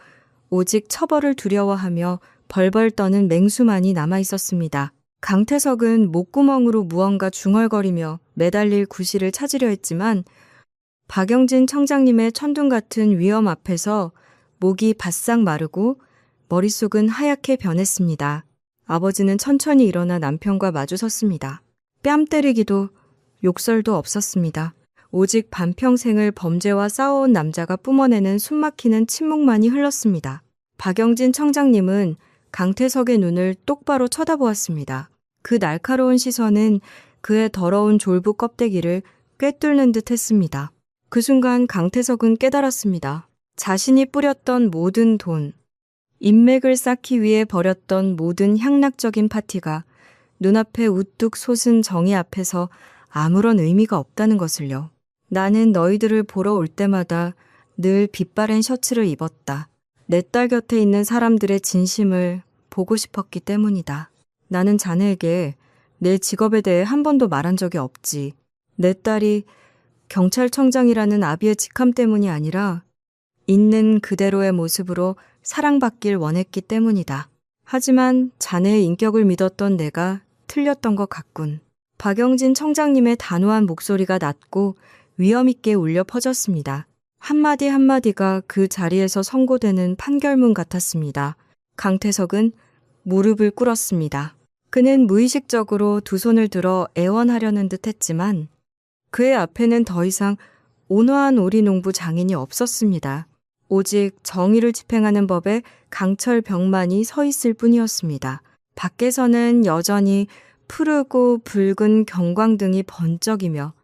오직 처벌을 두려워하며 벌벌 떠는 맹수만이 남아있었습니다. 강태석은 목구멍으로 무언가 중얼거리며 매달릴 구실을 찾으려 했지만 박영진 청장님의 천둥 같은 위험 앞에서 목이 바싹 마르고 머릿속은 하얗게 변했습니다. 아버지는 천천히 일어나 남편과 마주섰습니다. 뺨 때리기도 욕설도 없었습니다. 오직 반평생을 범죄와 싸워온 남자가 뿜어내는 숨막히는 침묵만이 흘렀습니다. 박영진 청장님은 강태석의 눈을 똑바로 쳐다보았습니다. 그 날카로운 시선은 그의 더러운 졸부 껍데기를 꿰뚫는 듯 했습니다. 그 순간 강태석은 깨달았습니다. 자신이 뿌렸던 모든 돈, 인맥을 쌓기 위해 벌였던 모든 향락적인 파티가 눈앞에 우뚝 솟은 정의 앞에서 아무런 의미가 없다는 것을요. 나는 너희들을 보러 올 때마다 늘 빛바랜 셔츠를 입었다. 내 딸 곁에 있는 사람들의 진심을 보고 싶었기 때문이다. 나는 자네에게 내 직업에 대해 한 번도 말한 적이 없지. 내 딸이 경찰청장이라는 아비의 직함 때문이 아니라 있는 그대로의 모습으로 사랑받길 원했기 때문이다. 하지만 자네의 인격을 믿었던 내가 틀렸던 것 같군. 박영진 청장님의 단호한 목소리가 낮고 위엄있게 울려 퍼졌습니다. 한마디 한마디가 그 자리에서 선고되는 판결문 같았습니다. 강태석은 무릎을 꿇었습니다. 그는 무의식적으로 두 손을 들어 애원하려는 듯 했지만 그의 앞에는 더 이상 온화한 오리농부 장인이 없었습니다. 오직 정의를 집행하는 법에 강철병만이 서 있을 뿐이었습니다. 밖에서는 여전히 푸르고 붉은 경광등이 번쩍이며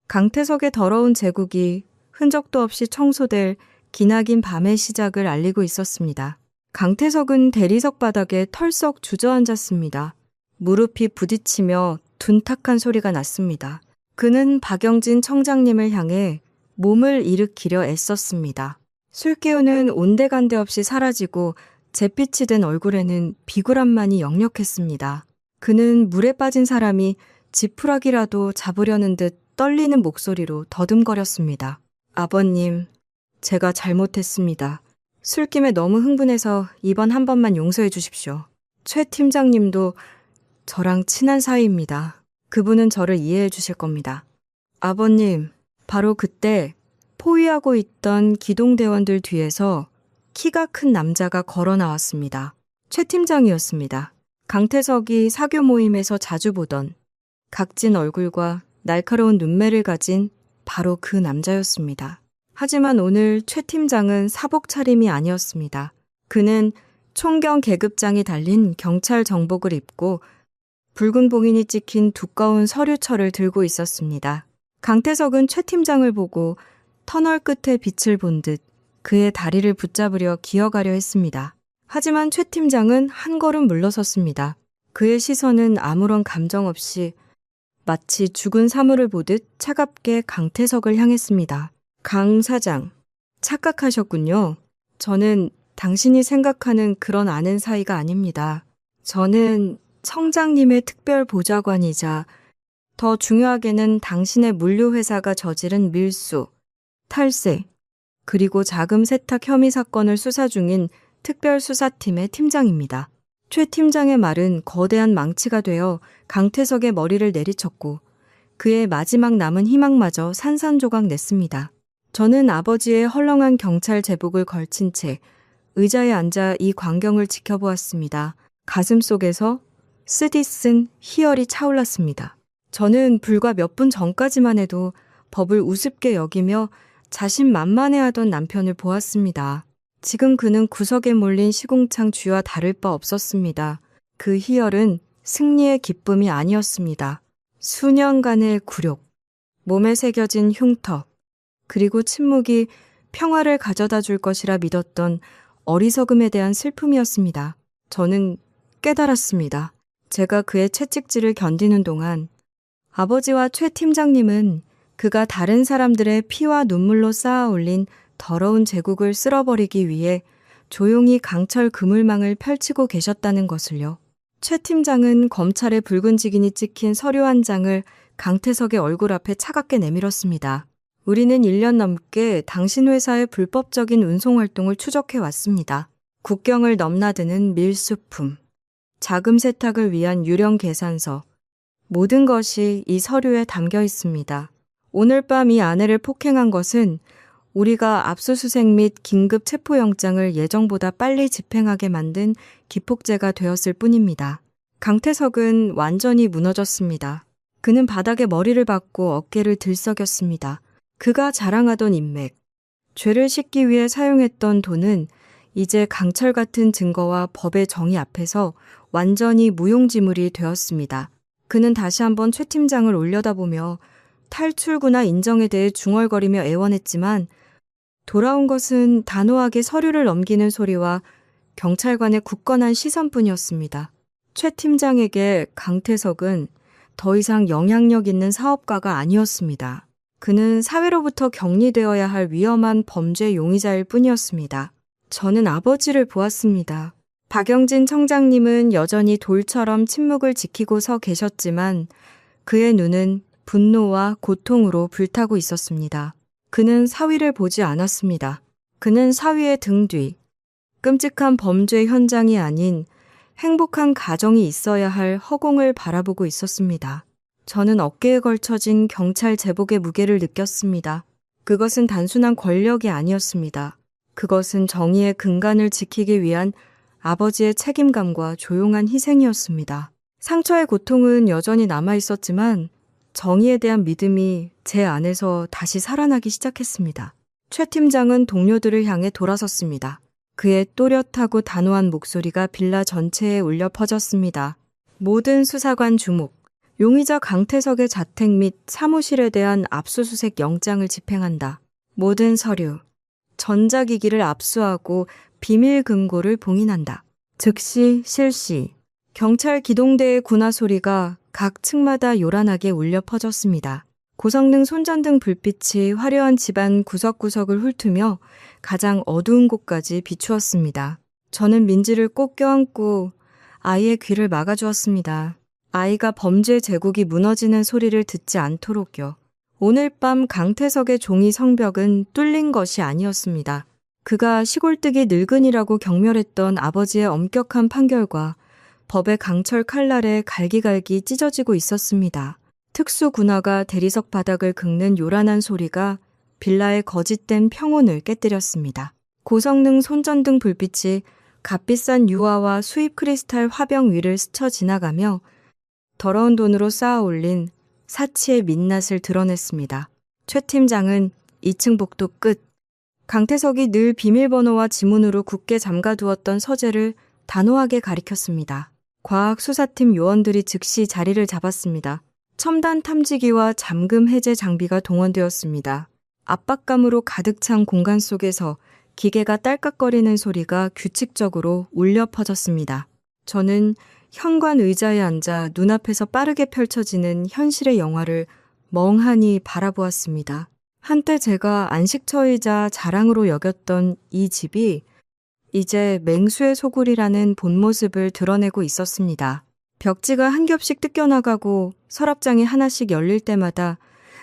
강태석의 더러운 제국이 흔적도 없이 청소될 기나긴 밤의 시작을 알리고 있었습니다. 강태석은 대리석 바닥에 털썩 주저앉았습니다. 무릎이 부딪히며 둔탁한 소리가 났습니다. 그는 박영진 청장님을 향해 몸을 일으키려 애썼습니다. 술기운은 온데간데 없이 사라지고 잿빛이 된 얼굴에는 비굴함만이 역력했습니다. 그는 물에 빠진 사람이 지푸라기라도 잡으려는 듯 떨리는 목소리로 더듬거렸습니다. 아버님, 제가 잘못했습니다. 술김에 너무 흥분해서 이번 한 번만 용서해 주십시오. 최 팀장님도 저랑 친한 사이입니다. 그분은 저를 이해해 주실 겁니다. 아버님, 바로 그때 포위하고 있던 기동대원들 뒤에서 키가 큰 남자가 걸어 나왔습니다. 최 팀장이었습니다. 강태석이 사교 모임에서 자주 보던 각진 얼굴과 날카로운 눈매를 가진 바로 그 남자였습니다. 하지만 오늘 최 팀장은 사복 차림이 아니었습니다. 그는 총경 계급장이 달린 경찰 정복을 입고 붉은 봉인이 찍힌 두꺼운 서류철을 들고 있었습니다. 강태석은 최 팀장을 보고 터널 끝에 빛을 본 듯 그의 다리를 붙잡으려 기어가려 했습니다. 하지만 최 팀장은 한 걸음 물러섰습니다. 그의 시선은 아무런 감정 없이 마치 죽은 사물을 보듯 차갑게 강태석을 향했습니다. 강 사장, 착각하셨군요. 저는 당신이 생각하는 그런 아는 사이가 아닙니다. 저는 청장님의 특별 보좌관이자 더 중요하게는 당신의 물류회사가 저지른 밀수, 탈세, 그리고 자금 세탁 혐의 사건을 수사 중인 특별수사팀의 팀장입니다. 최 팀장의 말은 거대한 망치가 되어 강태석의 머리를 내리쳤고 그의 마지막 남은 희망마저 산산조각 냈습니다. 저는 아버지의 헐렁한 경찰 제복을 걸친 채 의자에 앉아 이 광경을 지켜보았습니다. 가슴속에서 쓰디 쓴 희열이 차올랐습니다. 저는 불과 몇 분 전까지만 해도 법을 우습게 여기며 자신만만해하던 남편을 보았습니다. 지금 그는 구석에 몰린 시궁창 쥐와 다를 바 없었습니다. 그 희열은 승리의 기쁨이 아니었습니다. 수년간의 굴욕, 몸에 새겨진 흉터, 그리고 침묵이 평화를 가져다 줄 것이라 믿었던 어리석음에 대한 슬픔이었습니다. 저는 깨달았습니다. 제가 그의 채찍질을 견디는 동안 아버지와 최 팀장님은 그가 다른 사람들의 피와 눈물로 쌓아 올린 더러운 제국을 쓸어버리기 위해 조용히 강철 그물망을 펼치고 계셨다는 것을요. 최 팀장은 검찰의 붉은 직인이 찍힌 서류 한 장을 강태석의 얼굴 앞에 차갑게 내밀었습니다. 우리는 1년 넘게 당신 회사의 불법적인 운송 활동을 추적해 왔습니다. 국경을 넘나드는 밀수품, 자금 세탁을 위한 유령 계산서, 모든 것이 이 서류에 담겨 있습니다. 오늘 밤 이 아내를 폭행한 것은 우리가 압수수색 및 긴급 체포영장을 예정보다 빨리 집행하게 만든 기폭제가 되었을 뿐입니다. 강태석은 완전히 무너졌습니다. 그는 바닥에 머리를 박고 어깨를 들썩였습니다. 그가 자랑하던 인맥, 죄를 씻기 위해 사용했던 돈은 이제 강철 같은 증거와 법의 정의 앞에서 완전히 무용지물이 되었습니다. 그는 다시 한번 최 팀장을 올려다보며 탈출구나 인정에 대해 중얼거리며 애원했지만 돌아온 것은 단호하게 서류를 넘기는 소리와 경찰관의 굳건한 시선뿐이었습니다. 최 팀장에게 강태석은 더 이상 영향력 있는 사업가가 아니었습니다. 그는 사회로부터 격리되어야 할 위험한 범죄 용의자일 뿐이었습니다. 저는 아버지를 보았습니다. 박영진 청장님은 여전히 돌처럼 침묵을 지키고 서 계셨지만 그의 눈은 분노와 고통으로 불타고 있었습니다. 그는 사위를 보지 않았습니다. 그는 사위의 등 뒤, 끔찍한 범죄 현장이 아닌 행복한 가정이 있어야 할 허공을 바라보고 있었습니다. 저는 어깨에 걸쳐진 경찰 제복의 무게를 느꼈습니다. 그것은 단순한 권력이 아니었습니다. 그것은 정의의 근간을 지키기 위한 아버지의 책임감과 조용한 희생이었습니다. 상처의 고통은 여전히 남아 있었지만 정의에 대한 믿음이 제 안에서 다시 살아나기 시작했습니다. 최 팀장은 동료들을 향해 돌아섰습니다. 그의 또렷하고 단호한 목소리가 빌라 전체에 울려 퍼졌습니다. 모든 수사관 주목, 용의자 강태석의 자택 및 사무실에 대한 압수수색 영장을 집행한다. 모든 서류, 전자기기를 압수하고 비밀 금고를 봉인한다. 즉시 실시. 경찰 기동대의 군화 소리가 각 층마다 요란하게 울려 퍼졌습니다. 고성능 손전등 불빛이 화려한 집안 구석구석을 훑으며 가장 어두운 곳까지 비추었습니다. 저는 민지를 꼭 껴안고 아이의 귀를 막아주었습니다. 아이가 범죄 제국이 무너지는 소리를 듣지 않도록요. 오늘 밤 강태석의 종이 성벽은 뚫린 것이 아니었습니다. 그가 시골뜨기 늙은이라고 경멸했던 아버지의 엄격한 판결과 법의 강철 칼날에 갈기갈기 찢어지고 있었습니다. 특수 군화가 대리석 바닥을 긁는 요란한 소리가 빌라의 거짓된 평온을 깨뜨렸습니다. 고성능 손전등 불빛이 값비싼 유화와 수입 크리스탈 화병 위를 스쳐 지나가며 더러운 돈으로 쌓아 올린 사치의 민낯을 드러냈습니다. 최 팀장은 2층 복도 끝, 강태석이 늘 비밀번호와 지문으로 굳게 잠가두었던 서재를 단호하게 가리켰습니다. 과학수사팀 요원들이 즉시 자리를 잡았습니다. 첨단 탐지기와 잠금 해제 장비가 동원되었습니다. 압박감으로 가득 찬 공간 속에서 기계가 딸깍거리는 소리가 규칙적으로 울려 퍼졌습니다. 저는 현관 의자에 앉아 눈앞에서 빠르게 펼쳐지는 현실의 영화를 멍하니 바라보았습니다. 한때 제가 안식처이자 자랑으로 여겼던 이 집이 이제 맹수의 소굴이라는 본 모습을 드러내고 있었습니다. 벽지가 한 겹씩 뜯겨나가고 서랍장이 하나씩 열릴 때마다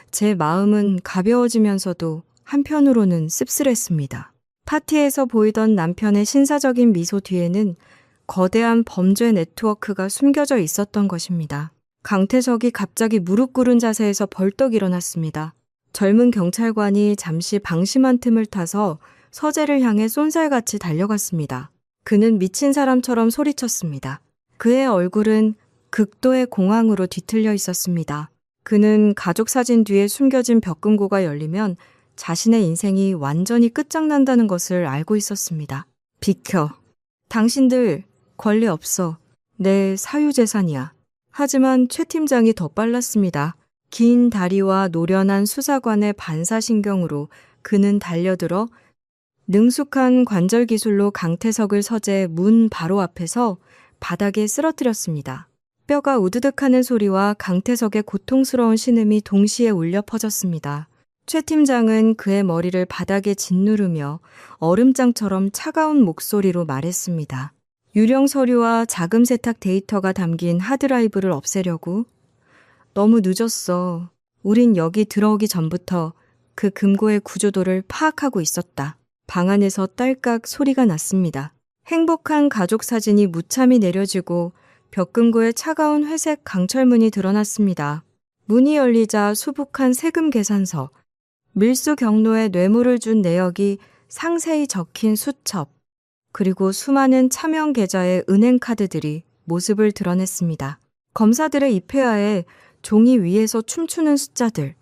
제 마음은 가벼워지면서도 한편으로는 씁쓸했습니다. 파티에서 보이던 남편의 신사적인 미소 뒤에는 거대한 범죄 네트워크가 숨겨져 있었던 것입니다. 강태석이 갑자기 무릎 꿇은 자세에서 벌떡 일어났습니다. 젊은 경찰관이 잠시 방심한 틈을 타서 서재를 향해 쏜살같이 달려갔습니다. 그는 미친 사람처럼 소리쳤습니다. 그의 얼굴은 극도의 공황으로 뒤틀려 있었습니다. 그는 가족 사진 뒤에 숨겨진 벽금고가 열리면 자신의 인생이 완전히 끝장난다는 것을 알고 있었습니다. 비켜. 당신들 권리 없어. 내 사유재산이야. 하지만 최 팀장이 더 빨랐습니다. 긴 다리와 노련한 수사관의 반사신경으로 그는 달려들어 능숙한 관절 기술로 강태석을 서재 문 바로 앞에서 바닥에 쓰러뜨렸습니다. 뼈가 우드득하는 소리와 강태석의 고통스러운 신음이 동시에 울려 퍼졌습니다. 최 팀장은 그의 머리를 바닥에 짓누르며 얼음장처럼 차가운 목소리로 말했습니다. 유령 서류와 자금 세탁 데이터가 담긴 하드라이브를 없애려고? 너무 늦었어. 우린 여기 들어오기 전부터 그 금고의 구조도를 파악하고 있었다. 방 안에서 딸깍 소리가 났습니다. 행복한 가족 사진이 무참히 내려지고 벽금고의 차가운 회색 강철문이 드러났습니다. 문이 열리자 수북한 세금 계산서, 밀수 경로에 뇌물을 준 내역이 상세히 적힌 수첩, 그리고 수많은 차명 계좌의 은행 카드들이 모습을 드러냈습니다. 검사들의 입회하에 종이 위에서 춤추는 숫자들,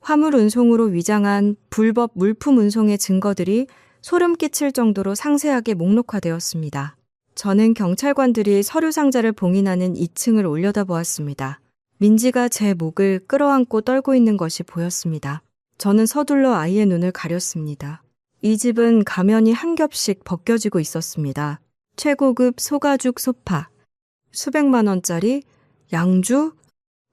화물 운송으로 위장한 불법 물품 운송의 증거들이 소름 끼칠 정도로 상세하게 목록화되었습니다. 저는 경찰관들이 서류 상자를 봉인하는 2층을 올려다보았습니다. 민지가 제 목을 끌어안고 떨고 있는 것이 보였습니다. 저는 서둘러 아이의 눈을 가렸습니다. 이 집은 가면이 한 겹씩 벗겨지고 있었습니다. 최고급 소가죽 소파, 수백만 원짜리, 양주,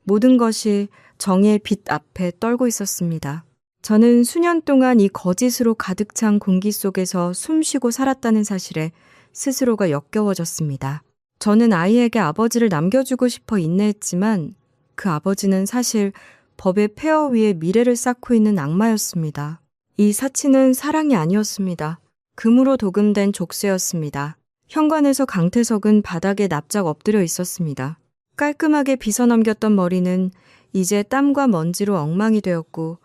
모든 것이 정의 빛 앞에 떨고 있었습니다. 저는 수년 동안 이 거짓으로 가득 찬 공기 속에서 숨쉬고 살았다는 사실에 스스로가 역겨워졌습니다. 저는 아이에게 아버지를 남겨주고 싶어 인내했지만 그 아버지는 사실 법의 폐허 위에 미래를 쌓고 있는 악마였습니다. 이 사치는 사랑이 아니었습니다. 금으로 도금된 족쇄였습니다. 현관에서 강태석은 바닥에 납작 엎드려 있었습니다. 깔끔하게 빗어넘겼던 머리는 이제 땀과 먼지로 엉망이 되었고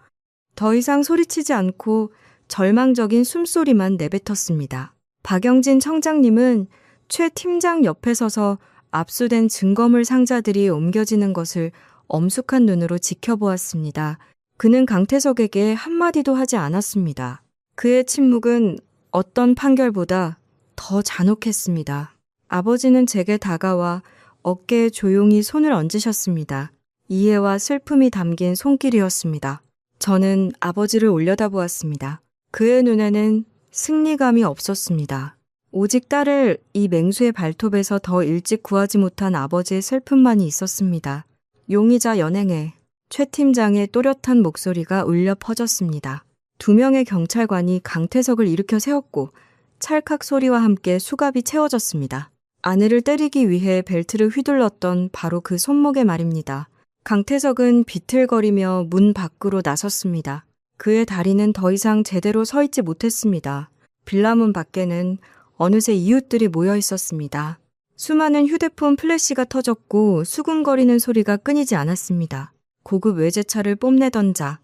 더 이상 소리치지 않고 절망적인 숨소리만 내뱉었습니다. 박영진 청장님은 최 팀장 옆에 서서 압수된 증거물 상자들이 옮겨지는 것을 엄숙한 눈으로 지켜보았습니다. 그는 강태석에게 한마디도 하지 않았습니다. 그의 침묵은 어떤 판결보다 더 잔혹했습니다. 아버지는 제게 다가와 어깨에 조용히 손을 얹으셨습니다. 이해와 슬픔이 담긴 손길이었습니다. 저는 아버지를 올려다보았습니다. 그의 눈에는 승리감이 없었습니다. 오직 딸을 이 맹수의 발톱에서 더 일찍 구하지 못한 아버지의 슬픔만이 있었습니다. 용의자 연행해 최 팀장의 또렷한 목소리가 울려 퍼졌습니다. 2명의 경찰관이 강태석을 일으켜 세웠고 찰칵 소리와 함께 수갑이 채워졌습니다. 아내를 때리기 위해 벨트를 휘둘렀던 바로 그 손목의 말입니다. 강태석은 비틀거리며 문 밖으로 나섰습니다. 그의 다리는 더 이상 제대로 서 있지 못했습니다. 빌라문 밖에는 어느새 이웃들이 모여 있었습니다. 수많은 휴대폰 플래시가 터졌고 수군거리는 소리가 끊이지 않았습니다. 고급 외제차를 뽐내던 자,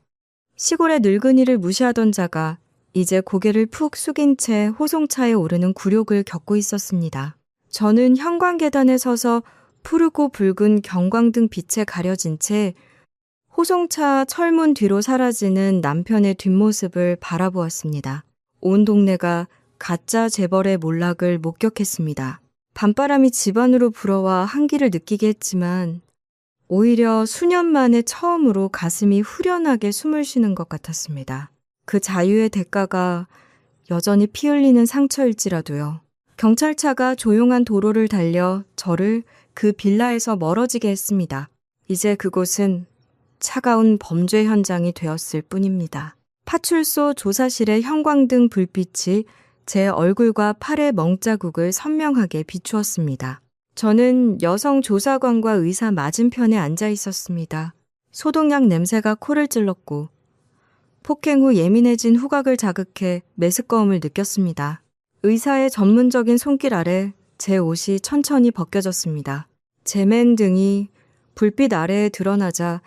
시골의 늙은이를 무시하던 자가 이제 고개를 푹 숙인 채 호송차에 오르는 굴욕을 겪고 있었습니다. 저는 현관 계단에 서서 푸르고 붉은 경광등 빛에 가려진 채 호송차 철문 뒤로 사라지는 남편의 뒷모습을 바라보았습니다. 온 동네가 가짜 재벌의 몰락을 목격했습니다. 밤바람이 집안으로 불어와 한기를 느끼게 했지만 오히려 수년 만에 처음으로 가슴이 후련하게 숨을 쉬는 것 같았습니다. 그 자유의 대가가 여전히 피 흘리는 상처일지라도요. 경찰차가 조용한 도로를 달려 저를 그 빌라에서 멀어지게 했습니다. 이제 그곳은 차가운 범죄 현장이 되었을 뿐입니다. 파출소 조사실의 형광등 불빛이 제 얼굴과 팔의 멍자국을 선명하게 비추었습니다. 저는 여성 조사관과 의사 맞은편에 앉아 있었습니다. 소독약 냄새가 코를 찔렀고 폭행 후 예민해진 후각을 자극해 메스꺼움을 느꼈습니다. 의사의 전문적인 손길 아래 제 옷이 천천히 벗겨졌습니다. 제 맨 등이 불빛 아래에 드러나자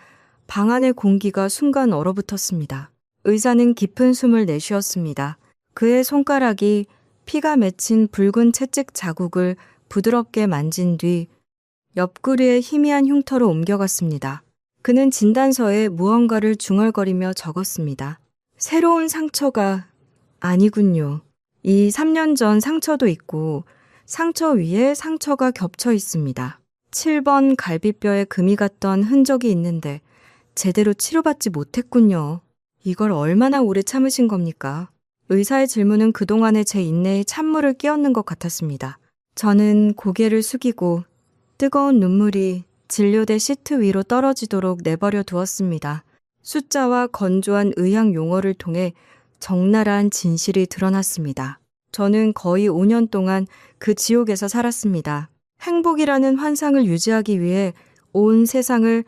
방 안의 공기가 순간 얼어붙었습니다. 의사는 깊은 숨을 내쉬었습니다. 그의 손가락이 피가 맺힌 붉은 채찍 자국을 부드럽게 만진 뒤 옆구리의 희미한 흉터로 옮겨갔습니다. 그는 진단서에 무언가를 중얼거리며 적었습니다. 새로운 상처가 아니군요. 이 3년 전 상처도 있고 상처 위에 상처가 겹쳐 있습니다. 7번 갈비뼈에 금이 갔던 흔적이 있는데 제대로 치료받지 못했군요. 이걸 얼마나 오래 참으신 겁니까? 의사의 질문은 그동안의 제 인내에 찬물을 끼얹는 것 같았습니다. 저는 고개를 숙이고 뜨거운 눈물이 진료대 시트 위로 떨어지도록 내버려 두었습니다. 숫자와 건조한 의학 용어를 통해 적나라한 진실이 드러났습니다. 저는 거의 5년 동안 그 지옥에서 살았습니다. 행복이라는 환상을 유지하기 위해 온 세상을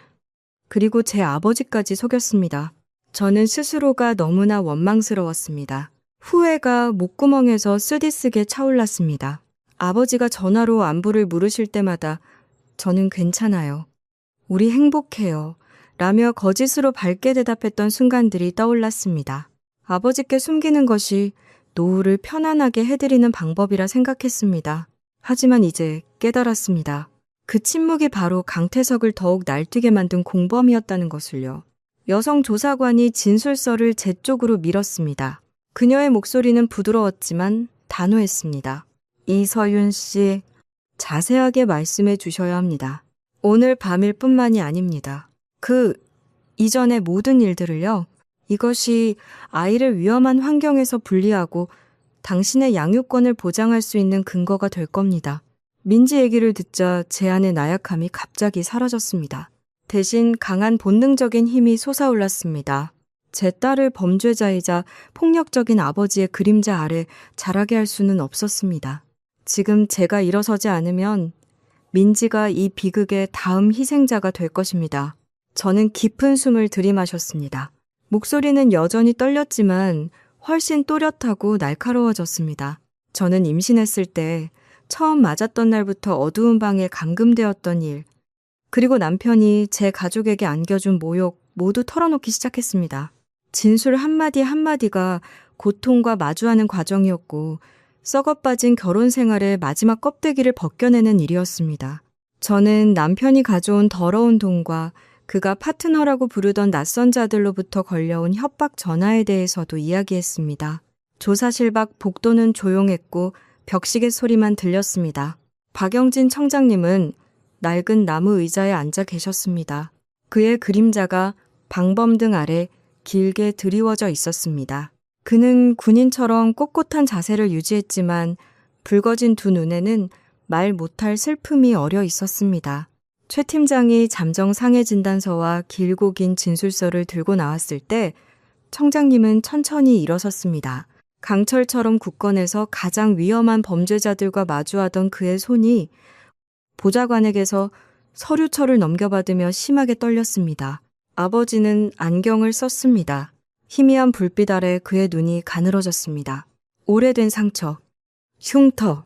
그리고 제 아버지까지 속였습니다. 저는 스스로가 너무나 원망스러웠습니다. 후회가 목구멍에서 쓰디쓰게 차올랐습니다. 아버지가 전화로 안부를 물으실 때마다 저는 괜찮아요. 우리 행복해요. 라며 거짓으로 밝게 대답했던 순간들이 떠올랐습니다. 아버지께 숨기는 것이 노후를 편안하게 해드리는 방법이라 생각했습니다. 하지만 이제 깨달았습니다. 그 침묵이 바로 강태석을 더욱 날뛰게 만든 공범이었다는 것을요. 여성 조사관이 진술서를 제 쪽으로 밀었습니다. 그녀의 목소리는 부드러웠지만 단호했습니다. 이서윤 씨, 자세하게 말씀해 주셔야 합니다. 오늘 밤일 뿐만이 아닙니다. 그 이전의 모든 일들을요. 이것이 아이를 위험한 환경에서 분리하고 당신의 양육권을 보장할 수 있는 근거가 될 겁니다. 민지 얘기를 듣자 제 안의 나약함이 갑자기 사라졌습니다. 대신 강한 본능적인 힘이 솟아올랐습니다. 제 딸을 범죄자이자 폭력적인 아버지의 그림자 아래 자라게 할 수는 없었습니다. 지금 제가 일어서지 않으면 민지가 이 비극의 다음 희생자가 될 것입니다. 저는 깊은 숨을 들이마셨습니다. 목소리는 여전히 떨렸지만 훨씬 또렷하고 날카로워졌습니다. 저는 임신했을 때 처음 맞았던 날부터 어두운 방에 감금되었던 일, 그리고 남편이 제 가족에게 안겨준 모욕 모두 털어놓기 시작했습니다. 진술 한마디 한마디가 고통과 마주하는 과정이었고 썩어빠진 결혼 생활의 마지막 껍데기를 벗겨내는 일이었습니다. 저는 남편이 가져온 더러운 돈과 그가 파트너라고 부르던 낯선 자들로부터 걸려온 협박 전화에 대해서도 이야기했습니다. 조사실 밖 복도는 조용했고 벽시계 소리만 들렸습니다. 박영진 청장님은 낡은 나무 의자에 앉아 계셨습니다. 그의 그림자가 방범등 아래 길게 드리워져 있었습니다. 그는 군인처럼 꼿꼿한 자세를 유지했지만 붉어진 두 눈에는 말 못할 슬픔이 어려 있었습니다. 최 팀장이 잠정 상해 진단서와 길고 긴 진술서를 들고 나왔을 때 청장님은 천천히 일어섰습니다. 강철처럼 굳건해서 가장 위험한 범죄자들과 마주하던 그의 손이 보좌관에게서 서류철을 넘겨받으며 심하게 떨렸습니다. 아버지는 안경을 썼습니다. 희미한 불빛 아래 그의 눈이 가늘어졌습니다. 오래된 상처, 흉터,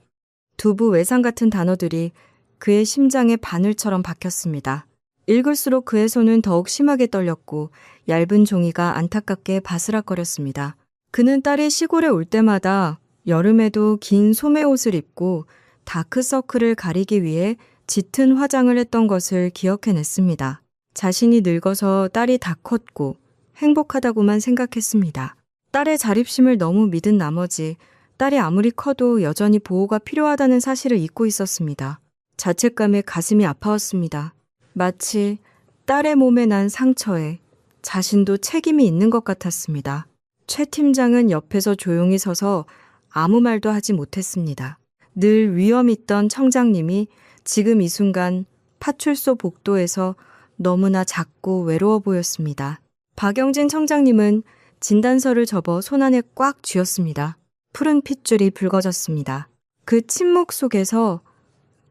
두부 외상 같은 단어들이 그의 심장에 바늘처럼 박혔습니다. 읽을수록 그의 손은 더욱 심하게 떨렸고 얇은 종이가 안타깝게 바스락거렸습니다. 그는 딸이 시골에 올 때마다 여름에도 긴 소매옷을 입고 다크서클을 가리기 위해 짙은 화장을 했던 것을 기억해냈습니다. 자신이 늙어서 딸이 다 컸고 행복하다고만 생각했습니다. 딸의 자립심을 너무 믿은 나머지 딸이 아무리 커도 여전히 보호가 필요하다는 사실을 잊고 있었습니다. 자책감에 가슴이 아파왔습니다. 마치 딸의 몸에 난 상처에 자신도 책임이 있는 것 같았습니다. 최 팀장은 옆에서 조용히 서서 아무 말도 하지 못했습니다. 늘 위험 있던 청장님이 지금 이 순간 파출소 복도에서 너무나 작고 외로워 보였습니다. 박영진 청장님은 진단서를 접어 손안에 꽉 쥐었습니다. 푸른 핏줄이 붉어졌습니다. 그 침묵 속에서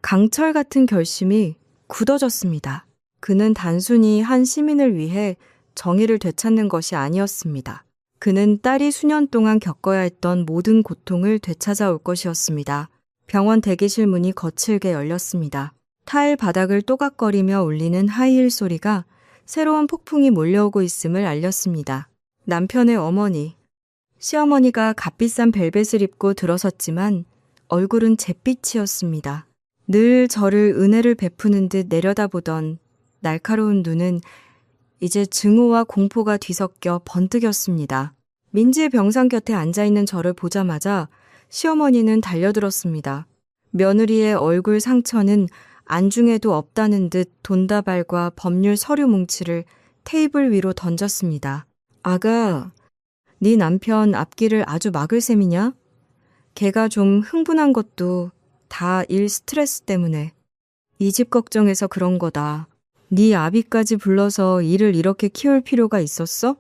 강철 같은 결심이 굳어졌습니다. 그는 단순히 한 시민을 위해 정의를 되찾는 것이 아니었습니다. 그는 딸이 수년 동안 겪어야 했던 모든 고통을 되찾아올 것이었습니다. 병원 대기실 문이 거칠게 열렸습니다. 타일 바닥을 또각거리며 울리는 하이힐 소리가 새로운 폭풍이 몰려오고 있음을 알렸습니다. 남편의 어머니, 시어머니가 값비싼 벨벳을 입고 들어섰지만 얼굴은 잿빛이었습니다. 늘 저를 은혜를 베푸는 듯 내려다보던 날카로운 눈은 이제 증오와 공포가 뒤섞여 번뜩였습니다. 민지의 병상 곁에 앉아있는 저를 보자마자 시어머니는 달려들었습니다. 며느리의 얼굴 상처는 안중에도 없다는 듯 돈다발과 법률 서류 뭉치를 테이블 위로 던졌습니다. 아가, 네 남편 앞길을 아주 막을 셈이냐? 걔가 좀 흥분한 것도 다 일 스트레스 때문에 이 집 걱정해서 그런 거다. 네 아비까지 불러서 일을 이렇게 키울 필요가 있었어?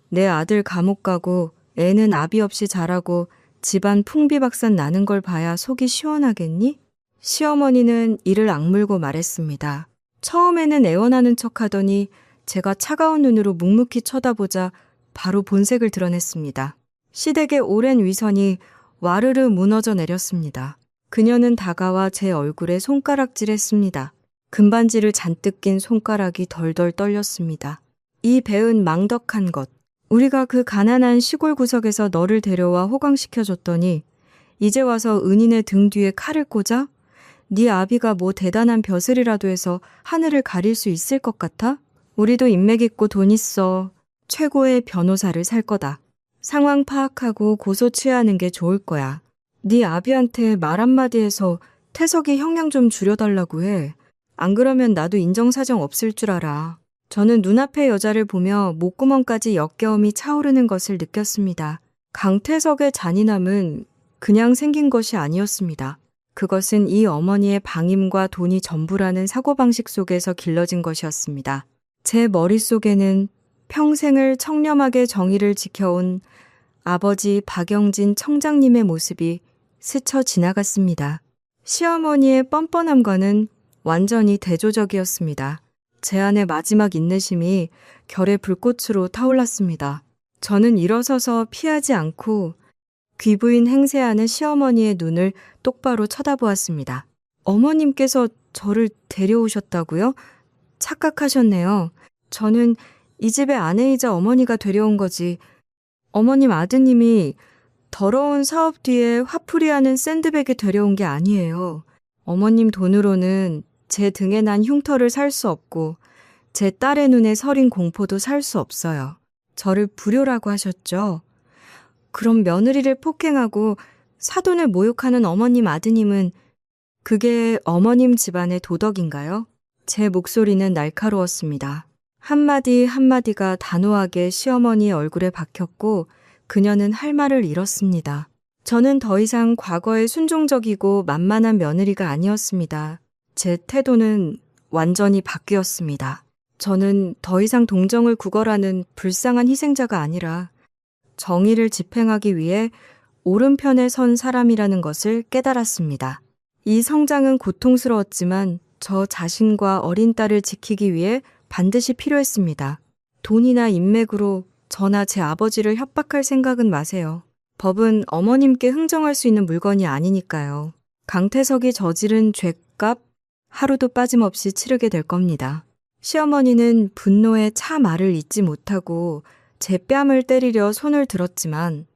내 아들 감옥 가고 애는 아비 없이 자라고 집안 풍비박산 나는 걸 봐야 속이 시원하겠니? 시어머니는 이를 악물고 말했습니다. 처음에는 애원하는 척하더니 제가 차가운 눈으로 묵묵히 쳐다보자 바로 본색을 드러냈습니다. 시댁의 오랜 위선이 와르르 무너져 내렸습니다. 그녀는 다가와 제 얼굴에 손가락질했습니다. 금반지를 잔뜩 낀 손가락이 덜덜 떨렸습니다. 이 배은 망덕한 것. 우리가 그 가난한 시골 구석에서 너를 데려와 호강시켜줬더니 이제 와서 은인의 등 뒤에 칼을 꽂아? 네 아비가 뭐 대단한 벼슬이라도 해서 하늘을 가릴 수 있을 것 같아? 우리도 인맥 있고 돈 있어. 최고의 변호사를 살 거다. 상황 파악하고 고소 취하는 게 좋을 거야. 네 아비한테 말 한마디 해서 태석이 형량 좀 줄여달라고 해. 안 그러면 나도 인정사정 없을 줄 알아. 저는 눈앞의 여자를 보며 목구멍까지 역겨움이 차오르는 것을 느꼈습니다. 강태석의 잔인함은 그냥 생긴 것이 아니었습니다. 그것은 이 어머니의 방임과 돈이 전부라는 사고방식 속에서 길러진 것이었습니다. 제 머릿속에는 평생을 청렴하게 정의를 지켜온 아버지 박영진 청장님의 모습이 스쳐 지나갔습니다. 시어머니의 뻔뻔함과는 완전히 대조적이었습니다. 제 안의 마지막 인내심이 결의 불꽃으로 타올랐습니다. 저는 일어서서 피하지 않고 귀부인 행세하는 시어머니의 눈을 똑바로 쳐다보았습니다. 어머님께서 저를 데려오셨다고요? 착각하셨네요. 저는 이 집의 아내이자 어머니가 데려온 거지. 어머님 아드님이 더러운 사업 뒤에 화풀이하는 샌드백에 데려온 게 아니에요. 어머님 돈으로는 제 등에 난 흉터를 살 수 없고 제 딸의 눈에 서린 공포도 살 수 없어요. 저를 불효라고 하셨죠? 그럼 며느리를 폭행하고 사돈을 모욕하는 어머님 아드님은 그게 어머님 집안의 도덕인가요? 제 목소리는 날카로웠습니다. 한마디 한마디가 단호하게 시어머니의 얼굴에 박혔고 그녀는 할 말을 잃었습니다. 저는 더 이상 과거의 순종적이고 만만한 며느리가 아니었습니다. 제 태도는 완전히 바뀌었습니다. 저는 더 이상 동정을 구걸하는 불쌍한 희생자가 아니라 정의를 집행하기 위해 오른편에 선 사람이라는 것을 깨달았습니다. 이 성장은 고통스러웠지만 저 자신과 어린 딸을 지키기 위해 반드시 필요했습니다. 돈이나 인맥으로 저나 제 아버지를 협박할 생각은 마세요. 법은 어머님께 흥정할 수 있는 물건이 아니니까요. 강태석이 저지른 죄값 하루도 빠짐없이 치르게 될 겁니다. 시어머니는 분노에 차 말을 잇지 못하고 제 뺨을 때리려 손을 들었지만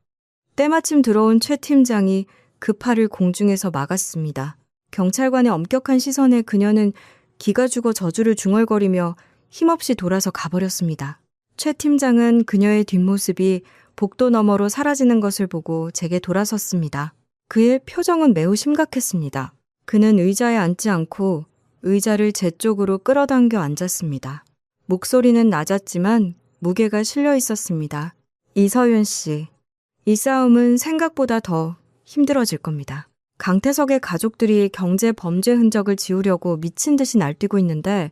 때마침 들어온 최 팀장이 그 팔을 공중에서 막았습니다. 경찰관의 엄격한 시선에 그녀는 기가 죽어 저주를 중얼거리며 힘없이 돌아서 가버렸습니다. 최 팀장은 그녀의 뒷모습이 복도 너머로 사라지는 것을 보고 제게 돌아섰습니다. 그의 표정은 매우 심각했습니다. 그는 의자에 앉지 않고 의자를 제 쪽으로 끌어당겨 앉았습니다. 목소리는 낮았지만 무게가 실려 있었습니다. 이서윤 씨, 이 싸움은 생각보다 더 힘들어질 겁니다. 강태석의 가족들이 경제 범죄 흔적을 지우려고 미친 듯이 날뛰고 있는데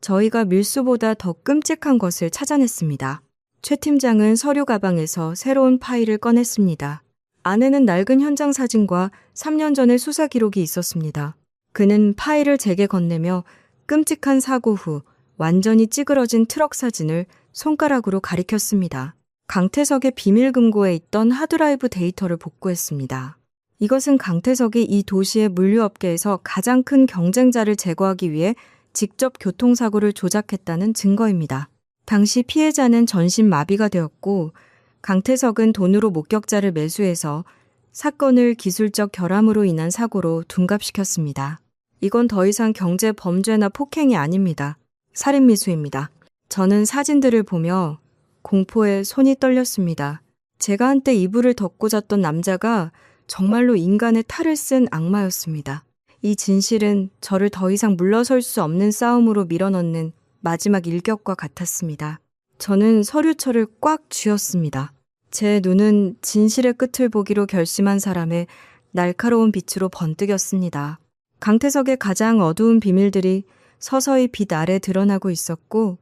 저희가 밀수보다 더 끔찍한 것을 찾아냈습니다. 최 팀장은 서류 가방에서 새로운 파일을 꺼냈습니다. 안에는 낡은 현장 사진과 3년 전의 수사 기록이 있었습니다. 그는 파일을 제게 건네며 끔찍한 사고 후 완전히 찌그러진 트럭 사진을 손가락으로 가리켰습니다. 강태석의 비밀 금고에 있던 하드라이브 데이터를 복구했습니다. 이것은 강태석이 이 도시의 물류업계에서 가장 큰 경쟁자를 제거하기 위해 직접 교통사고를 조작했다는 증거입니다. 당시 피해자는 전신마비가 되었고 강태석은 돈으로 목격자를 매수해서 사건을 기술적 결함으로 인한 사고로 둔갑시켰습니다. 이건 더 이상 경제 범죄나 폭행이 아닙니다. 살인미수입니다. 저는 사진들을 보며 공포에 손이 떨렸습니다. 제가 한때 이불을 덮고 잤던 남자가 정말로 인간의 탈을 쓴 악마였습니다. 이 진실은 저를 더 이상 물러설 수 없는 싸움으로 밀어넣는 마지막 일격과 같았습니다. 저는 서류철을 꽉 쥐었습니다. 제 눈은 진실의 끝을 보기로 결심한 사람의 날카로운 빛으로 번뜩였습니다. 강태석의 가장 어두운 비밀들이 서서히 빛 아래 드러나고 있었고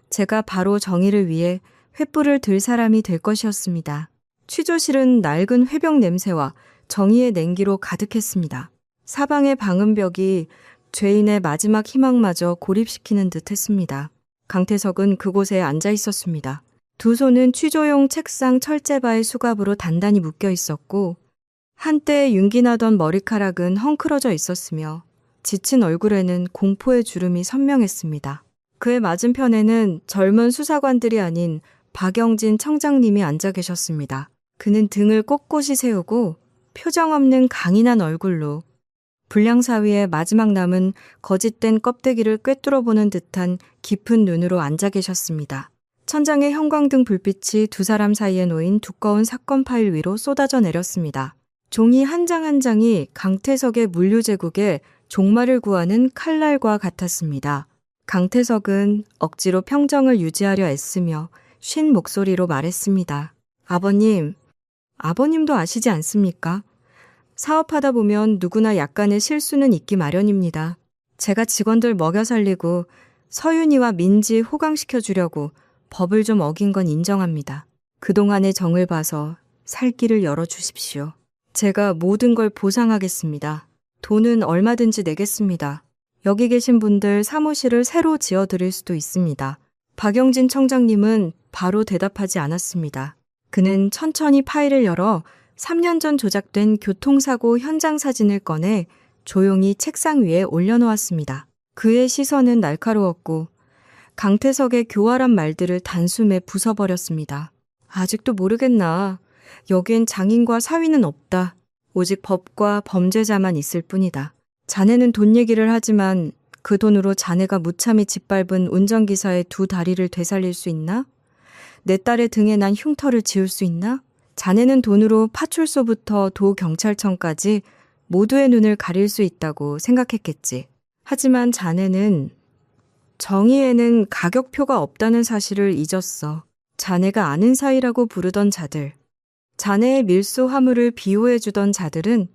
제가 바로 정의를 위해 횃불을 들 사람이 될 것이었습니다. 취조실은 낡은 회병 냄새와 정의의 냉기로 가득했습니다. 사방의 방음벽이 죄인의 마지막 희망마저 고립시키는 듯 했습니다. 강태석은 그곳에 앉아 있었습니다. 두 손은 취조용 책상 철제바의 수갑으로 단단히 묶여 있었고 한때 윤기나던 머리카락은 헝클어져 있었으며 지친 얼굴에는 공포의 주름이 선명했습니다. 그의 맞은편에는 젊은 수사관들이 아닌 박영진 청장님이 앉아 계셨습니다. 그는 등을 꼿꼿이 세우고 표정 없는 강인한 얼굴로 불량사위의 마지막 남은 거짓된 껍데기를 꿰뚫어보는 듯한 깊은 눈으로 앉아 계셨습니다. 천장의 형광등 불빛이 두 사람 사이에 놓인 두꺼운 사건 파일 위로 쏟아져 내렸습니다. 종이 한 장 한 장이 강태석의 물류제국에 종말을 구하는 칼날과 같았습니다. 강태석은 억지로 평정을 유지하려 애쓰며 쉰 목소리로 말했습니다. 아버님, 아버님도 아시지 않습니까? 사업하다 보면 누구나 약간의 실수는 있기 마련입니다. 제가 직원들 먹여 살리고 서윤이와 민지 호강시켜 주려고 법을 좀 어긴 건 인정합니다. 그동안의 정을 봐서 살 길을 열어주십시오. 제가 모든 걸 보상하겠습니다. 돈은 얼마든지 내겠습니다. 여기 계신 분들 사무실을 새로 지어드릴 수도 있습니다. 박영진 청장님은 바로 대답하지 않았습니다. 그는 천천히 파일을 열어 3년 전 조작된 교통사고 현장 사진을 꺼내 조용히 책상 위에 올려놓았습니다. 그의 시선은 날카로웠고 강태석의 교활한 말들을 단숨에 부숴버렸습니다. 아직도 모르겠나. 여기엔 장인과 사위는 없다. 오직 법과 범죄자만 있을 뿐이다. 자네는 돈 얘기를 하지만 그 돈으로 자네가 무참히 짓밟은 운전기사의 두 다리를 되살릴 수 있나? 내 딸의 등에 난 흉터를 지울 수 있나? 자네는 돈으로 파출소부터 도경찰청까지 모두의 눈을 가릴 수 있다고 생각했겠지. 하지만 자네는 정의에는 가격표가 없다는 사실을 잊었어. 자네가 아는 사이라고 부르던 자들, 자네의 밀수 화물을 비호해주던 자들은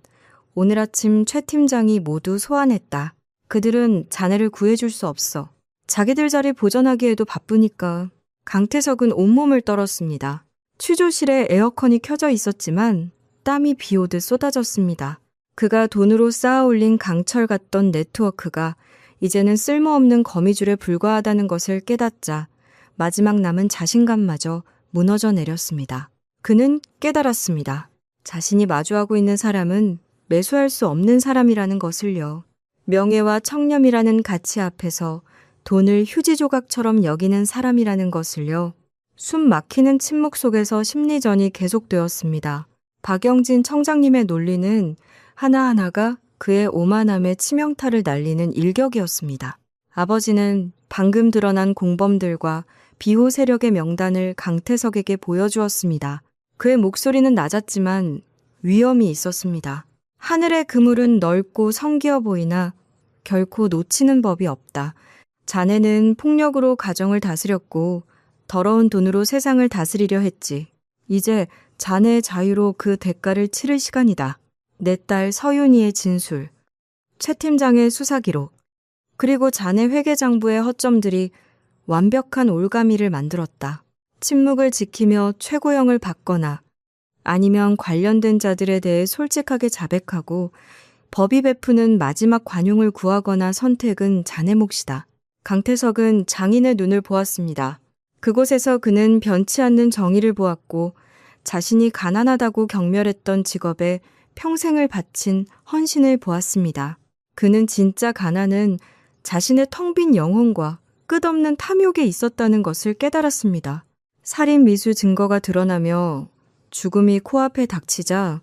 오늘 아침 최 팀장이 모두 소환했다. 그들은 자네를 구해줄 수 없어. 자기들 자리 보전하기에도 바쁘니까. 강태석은 온몸을 떨었습니다. 취조실에 에어컨이 켜져 있었지만 땀이 비오듯 쏟아졌습니다. 그가 돈으로 쌓아올린 강철 같던 네트워크가 이제는 쓸모없는 거미줄에 불과하다는 것을 깨닫자 마지막 남은 자신감마저 무너져 내렸습니다. 그는 깨달았습니다. 자신이 마주하고 있는 사람은 매수할 수 없는 사람이라는 것을요. 명예와 청렴이라는 가치 앞에서 돈을 휴지 조각처럼 여기는 사람이라는 것을요. 숨 막히는 침묵 속에서 심리전이 계속되었습니다. 박영진 청장님의 논리는 하나하나가 그의 오만함에 치명타를 날리는 일격이었습니다. 아버지는 방금 드러난 공범들과 비호 세력의 명단을 강태석에게 보여주었습니다. 그의 목소리는 낮았지만 위험이 있었습니다. 하늘의 그물은 넓고 성기어 보이나 결코 놓치는 법이 없다. 자네는 폭력으로 가정을 다스렸고 더러운 돈으로 세상을 다스리려 했지. 이제 자네의 자유로 그 대가를 치를 시간이다. 내 딸 서윤이의 진술, 최 팀장의 수사 기록, 그리고 자네 회계장부의 허점들이 완벽한 올가미를 만들었다. 침묵을 지키며 최고형을 받거나 아니면 관련된 자들에 대해 솔직하게 자백하고 법이 베푸는 마지막 관용을 구하거나 선택은 자네 몫이다. 강태석은 장인의 눈을 보았습니다. 그곳에서 그는 변치 않는 정의를 보았고 자신이 가난하다고 경멸했던 직업에 평생을 바친 헌신을 보았습니다. 그는 진짜 가난은 자신의 텅 빈 영혼과 끝없는 탐욕에 있었다는 것을 깨달았습니다. 살인 미수 증거가 드러나며 죽음이 코앞에 닥치자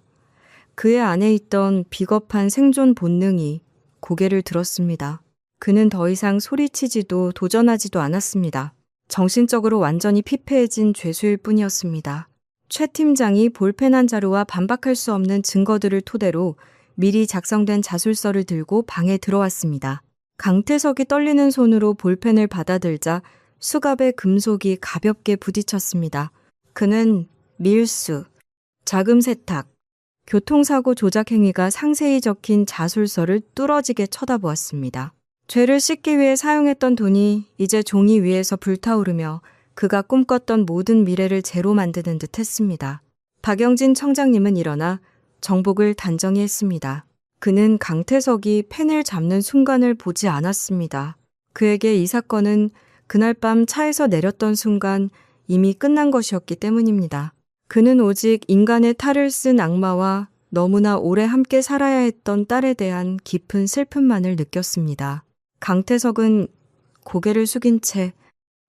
그의 안에 있던 비겁한 생존 본능이 고개를 들었습니다. 그는 더 이상 소리치지도 도전하지도 않았습니다. 정신적으로 완전히 피폐해진 죄수일 뿐이었습니다. 최 팀장이 볼펜 한 자루와 반박할 수 없는 증거들을 토대로 미리 작성된 자술서를 들고 방에 들어왔습니다. 강태석이 떨리는 손으로 볼펜을 받아들자 수갑의 금속이 가볍게 부딪혔습니다. 그는 밀수, 자금 세탁, 교통사고 조작 행위가 상세히 적힌 자술서를 뚫어지게 쳐다보았습니다. 죄를 씻기 위해 사용했던 돈이 이제 종이 위에서 불타오르며 그가 꿈꿨던 모든 미래를 제로 만드는 듯 했습니다. 박영진 청장님은 일어나 정복을 단정히 했습니다. 그는 강태석이 펜을 잡는 순간을 보지 않았습니다. 그에게 이 사건은 그날 밤 차에서 내렸던 순간 이미 끝난 것이었기 때문입니다. 그는 오직 인간의 탈을 쓴 악마와 너무나 오래 함께 살아야 했던 딸에 대한 깊은 슬픔만을 느꼈습니다. 강태석은 고개를 숙인 채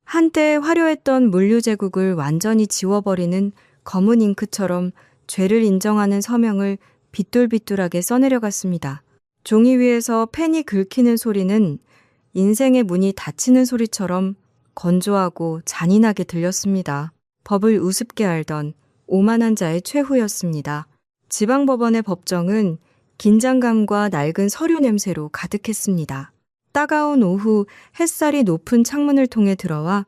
한때 화려했던 물류제국을 완전히 지워버리는 검은 잉크처럼 죄를 인정하는 서명을 빗돌빗돌하게 써내려갔습니다. 종이 위에서 펜이 긁히는 소리는 인생의 문이 닫히는 소리처럼 건조하고 잔인하게 들렸습니다. 법을 우습게 알던 오만한 자의 최후였습니다. 지방법원의 법정은 긴장감과 낡은 서류 냄새로 가득했습니다. 따가운 오후 햇살이 높은 창문을 통해 들어와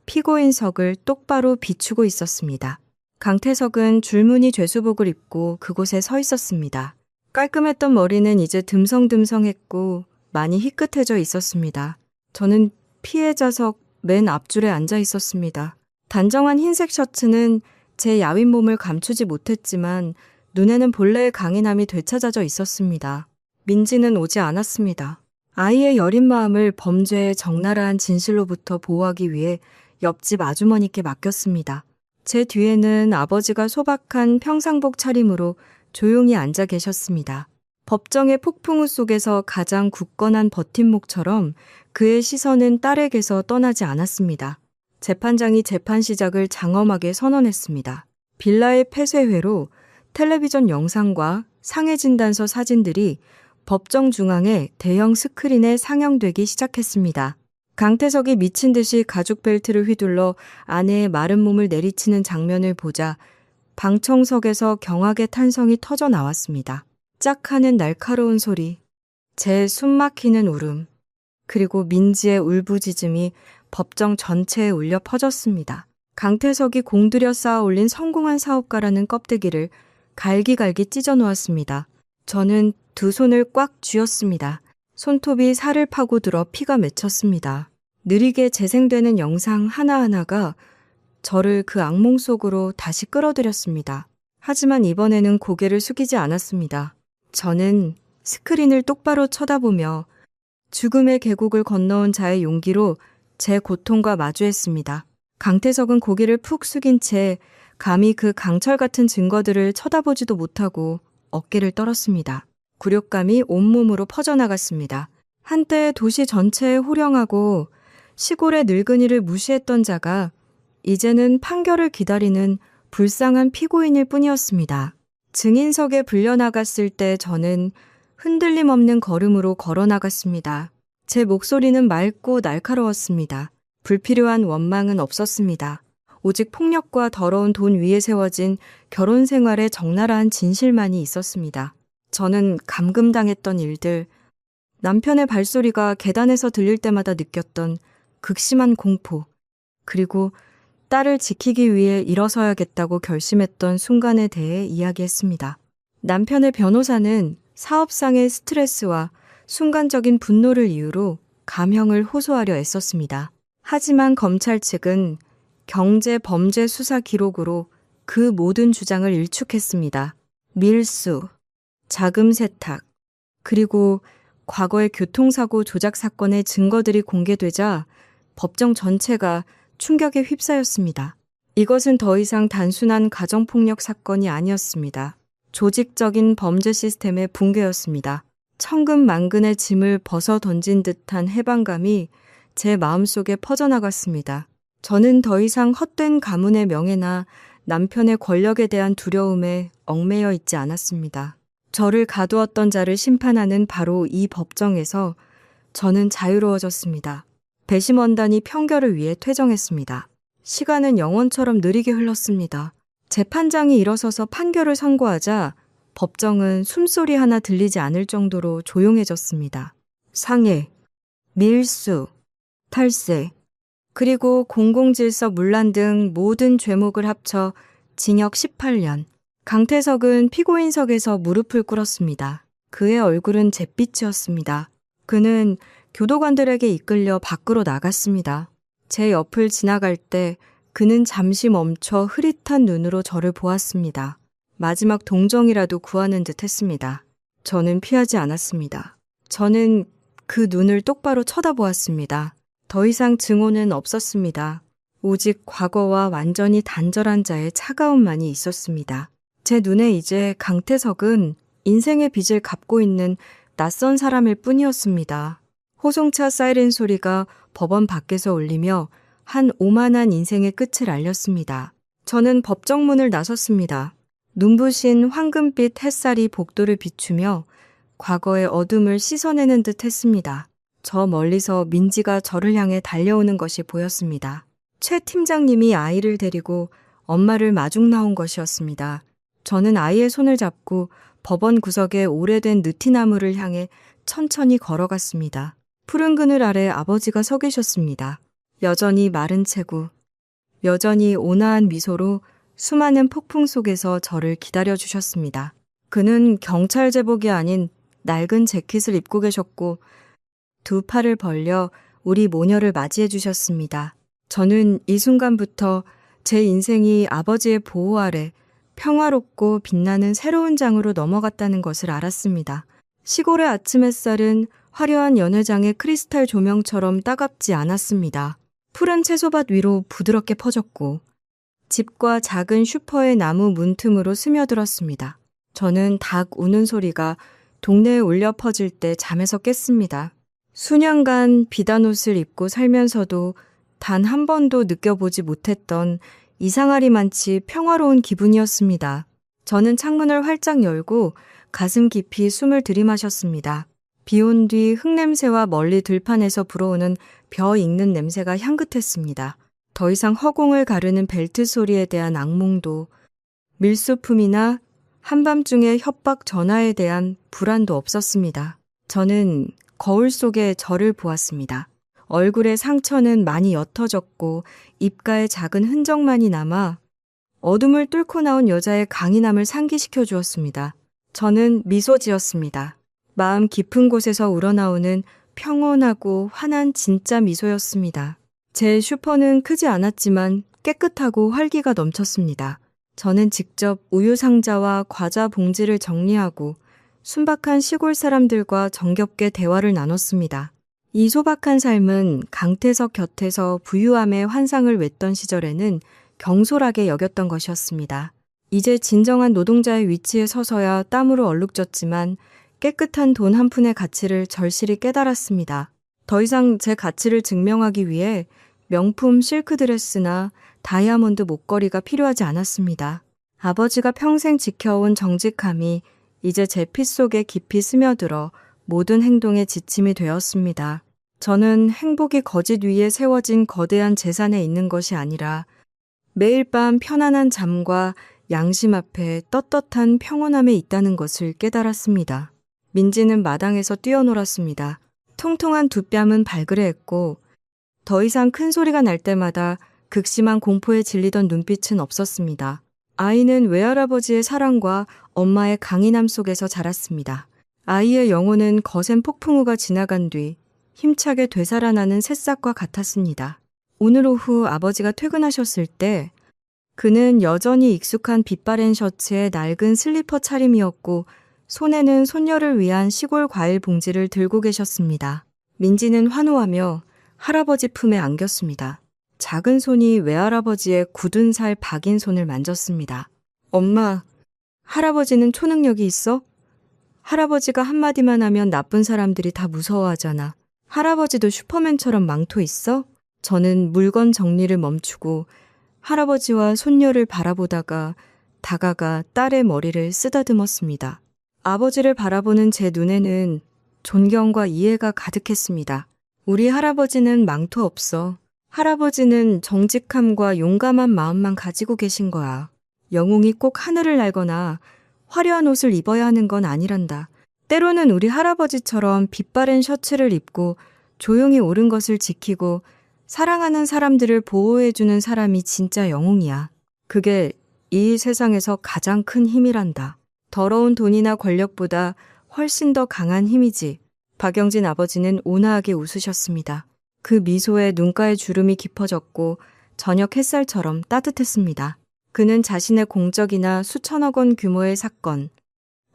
피고인석을 똑바로 비추고 있었습니다. 강태석은 줄무늬 죄수복을 입고 그곳에 서 있었습니다. 깔끔했던 머리는 이제 듬성듬성했고 많이 희끗해져 있었습니다. 저는 피해자석 맨 앞줄에 앉아 있었습니다. 단정한 흰색 셔츠는 제 야윈 몸을 감추지 못했지만 눈에는 본래의 강인함이 되찾아져 있었습니다. 민지는 오지 않았습니다. 아이의 여린 마음을 범죄의 적나라한 진실로부터 보호하기 위해 옆집 아주머니께 맡겼습니다. 제 뒤에는 아버지가 소박한 평상복 차림으로 조용히 앉아 계셨습니다. 법정의 폭풍우 속에서 가장 굳건한 버팀목처럼 그의 시선은 딸에게서 떠나지 않았습니다. 재판장이 재판 시작을 장엄하게 선언했습니다. 빌라의 폐쇄회로 텔레비전 영상과 상해진단서 사진들이 법정 중앙에 대형 스크린에 상영되기 시작했습니다. 강태석이 미친 듯이 가죽 벨트를 휘둘러 아내의 마른 몸을 내리치는 장면을 보자 방청석에서 경악의 탄성이 터져 나왔습니다. 짝 하는 날카로운 소리, 제 숨막히는 울음, 그리고 민지의 울부짖음이 법정 전체에 울려 퍼졌습니다. 강태석이 공들여 쌓아 올린 성공한 사업가라는 껍데기를 갈기갈기 찢어 놓았습니다. 저는 두 손을 꽉 쥐었습니다. 손톱이 살을 파고들어 피가 맺혔습니다. 느리게 재생되는 영상 하나하나가 저를 그 악몽 속으로 다시 끌어들였습니다. 하지만 이번에는 고개를 숙이지 않았습니다. 저는 스크린을 똑바로 쳐다보며 죽음의 계곡을 건너온 자의 용기로 제 고통과 마주했습니다. 강태석은 고개를 푹 숙인 채 감히 그 강철 같은 증거들을 쳐다보지도 못하고 어깨를 떨었습니다. 굴욕감이 온몸으로 퍼져나갔습니다. 한때 도시 전체에 호령하고 시골의 늙은이를 무시했던 자가 이제는 판결을 기다리는 불쌍한 피고인일 뿐이었습니다. 증인석에 불려나갔을 때 저는 흔들림 없는 걸음으로 걸어나갔습니다. 제 목소리는 맑고 날카로웠습니다. 불필요한 원망은 없었습니다. 오직 폭력과 더러운 돈 위에 세워진 결혼 생활의 적나라한 진실만이 있었습니다. 저는 감금당했던 일들, 남편의 발소리가 계단에서 들릴 때마다 느꼈던 극심한 공포, 그리고 딸을 지키기 위해 일어서야겠다고 결심했던 순간에 대해 이야기했습니다. 남편의 변호사는 사업상의 스트레스와 순간적인 분노를 이유로 감형을 호소하려 애썼습니다. 하지만 검찰 측은 경제 범죄 수사 기록으로 그 모든 주장을 일축했습니다. 밀수, 자금 세탁, 그리고 과거의 교통사고 조작 사건의 증거들이 공개되자 법정 전체가 충격에 휩싸였습니다. 이것은 더 이상 단순한 가정폭력 사건이 아니었습니다. 조직적인 범죄 시스템의 붕괴였습니다. 천근만근의 짐을 벗어 던진 듯한 해방감이 제 마음속에 퍼져나갔습니다. 저는 더 이상 헛된 가문의 명예나 남편의 권력에 대한 두려움에 얽매여 있지 않았습니다. 저를 가두었던 자를 심판하는 바로 이 법정에서 저는 자유로워졌습니다. 배심원단이 평결을 위해 퇴정했습니다. 시간은 영원처럼 느리게 흘렀습니다. 재판장이 일어서서 판결을 선고하자 법정은 숨소리 하나 들리지 않을 정도로 조용해졌습니다. 상해, 밀수, 탈세, 그리고 공공질서 문란 등 모든 죄목을 합쳐 징역 18년. 강태석은 피고인석에서 무릎을 꿇었습니다. 그의 얼굴은 잿빛이었습니다. 그는 교도관들에게 이끌려 밖으로 나갔습니다. 제 옆을 지나갈 때 그는 잠시 멈춰 흐릿한 눈으로 저를 보았습니다. 마지막 동정이라도 구하는 듯 했습니다. 저는 피하지 않았습니다. 저는 그 눈을 똑바로 쳐다보았습니다. 더 이상 증오는 없었습니다. 오직 과거와 완전히 단절한 자의 차가움만이 있었습니다. 제 눈에 이제 강태석은 인생의 빚을 갚고 있는 낯선 사람일 뿐이었습니다. 호송차 사이렌 소리가 법원 밖에서 울리며 한 오만한 인생의 끝을 알렸습니다. 저는 법정문을 나섰습니다. 눈부신 황금빛 햇살이 복도를 비추며 과거의 어둠을 씻어내는 듯 했습니다. 저 멀리서 민지가 저를 향해 달려오는 것이 보였습니다. 최 팀장님이 아이를 데리고 엄마를 마중 나온 것이었습니다. 저는 아이의 손을 잡고 법원 구석의 오래된 느티나무를 향해 천천히 걸어갔습니다. 푸른 그늘 아래 아버지가 서 계셨습니다. 여전히 마른 체구, 여전히 온화한 미소로 수많은 폭풍 속에서 저를 기다려주셨습니다. 그는 경찰 제복이 아닌 낡은 재킷을 입고 계셨고 두 팔을 벌려 우리 모녀를 맞이해 주셨습니다. 저는 이 순간부터 제 인생이 아버지의 보호 아래 평화롭고 빛나는 새로운 장으로 넘어갔다는 것을 알았습니다. 시골의 아침 햇살은 화려한 연회장의 크리스탈 조명처럼 따갑지 않았습니다. 푸른 채소밭 위로 부드럽게 퍼졌고 집과 작은 슈퍼의 나무 문틈으로 스며들었습니다. 저는 닭 우는 소리가 동네에 울려 퍼질 때 잠에서 깼습니다. 수년간 비단 옷을 입고 살면서도 단 한 번도 느껴보지 못했던 이상하리만치 평화로운 기분이었습니다. 저는 창문을 활짝 열고 가슴 깊이 숨을 들이마셨습니다. 비온 뒤 흙냄새와 멀리 들판에서 불어오는 벼 익는 냄새가 향긋했습니다. 더 이상 허공을 가르는 벨트 소리에 대한 악몽도 밀수품이나 한밤중의 협박 전화에 대한 불안도 없었습니다. 저는 거울 속에 저를 보았습니다. 얼굴의 상처는 많이 옅어졌고 입가에 작은 흔적만이 남아 어둠을 뚫고 나온 여자의 강인함을 상기시켜 주었습니다. 저는 미소 지었습니다. 마음 깊은 곳에서 우러나오는 평온하고 환한 진짜 미소였습니다. 제 슈퍼는 크지 않았지만 깨끗하고 활기가 넘쳤습니다. 저는 직접 우유 상자와 과자 봉지를 정리하고 순박한 시골 사람들과 정겹게 대화를 나눴습니다. 이 소박한 삶은 강태석 곁에서 부유함의 환상을 웻던 시절에는 경솔하게 여겼던 것이었습니다. 이제 진정한 노동자의 위치에 서서야 땀으로 얼룩졌지만 깨끗한 돈 한 푼의 가치를 절실히 깨달았습니다. 더 이상 제 가치를 증명하기 위해 명품 실크드레스나 다이아몬드 목걸이가 필요하지 않았습니다. 아버지가 평생 지켜온 정직함이 이제 제 피 속에 깊이 스며들어 모든 행동의 지침이 되었습니다. 저는 행복이 거짓 위에 세워진 거대한 재산에 있는 것이 아니라 매일 밤 편안한 잠과 양심 앞에 떳떳한 평온함에 있다는 것을 깨달았습니다. 민지는 마당에서 뛰어놀았습니다. 통통한 두 뺨은 발그레했고 더 이상 큰 소리가 날 때마다 극심한 공포에 질리던 눈빛은 없었습니다. 아이는 외할아버지의 사랑과 엄마의 강인함 속에서 자랐습니다. 아이의 영혼은 거센 폭풍우가 지나간 뒤 힘차게 되살아나는 새싹과 같았습니다. 오늘 오후 아버지가 퇴근하셨을 때 그는 여전히 익숙한 빛바랜 셔츠에 낡은 슬리퍼 차림이었고 손에는 손녀를 위한 시골 과일 봉지를 들고 계셨습니다. 민지는 환호하며 할아버지 품에 안겼습니다. 작은 손이 외할아버지의 굳은 살 박인 손을 만졌습니다. 엄마, 할아버지는 초능력이 있어? 할아버지가 한마디만 하면 나쁜 사람들이 다 무서워하잖아. 할아버지도 슈퍼맨처럼 망토 있어? 저는 물건 정리를 멈추고 할아버지와 손녀를 바라보다가 다가가 딸의 머리를 쓰다듬었습니다. 아버지를 바라보는 제 눈에는 존경과 이해가 가득했습니다. 우리 할아버지는 망토 없어. 할아버지는 정직함과 용감한 마음만 가지고 계신 거야. 영웅이 꼭 하늘을 날거나 화려한 옷을 입어야 하는 건 아니란다. 때로는 우리 할아버지처럼 빛바랜 셔츠를 입고 조용히 옳은 것을 지키고 사랑하는 사람들을 보호해주는 사람이 진짜 영웅이야. 그게 이 세상에서 가장 큰 힘이란다. 더러운 돈이나 권력보다 훨씬 더 강한 힘이지. 박영진 아버지는 온화하게 웃으셨습니다. 그 미소에 눈가의 주름이 깊어졌고 저녁 햇살처럼 따뜻했습니다. 그는 자신의 공적이나 수천억 원 규모의 사건,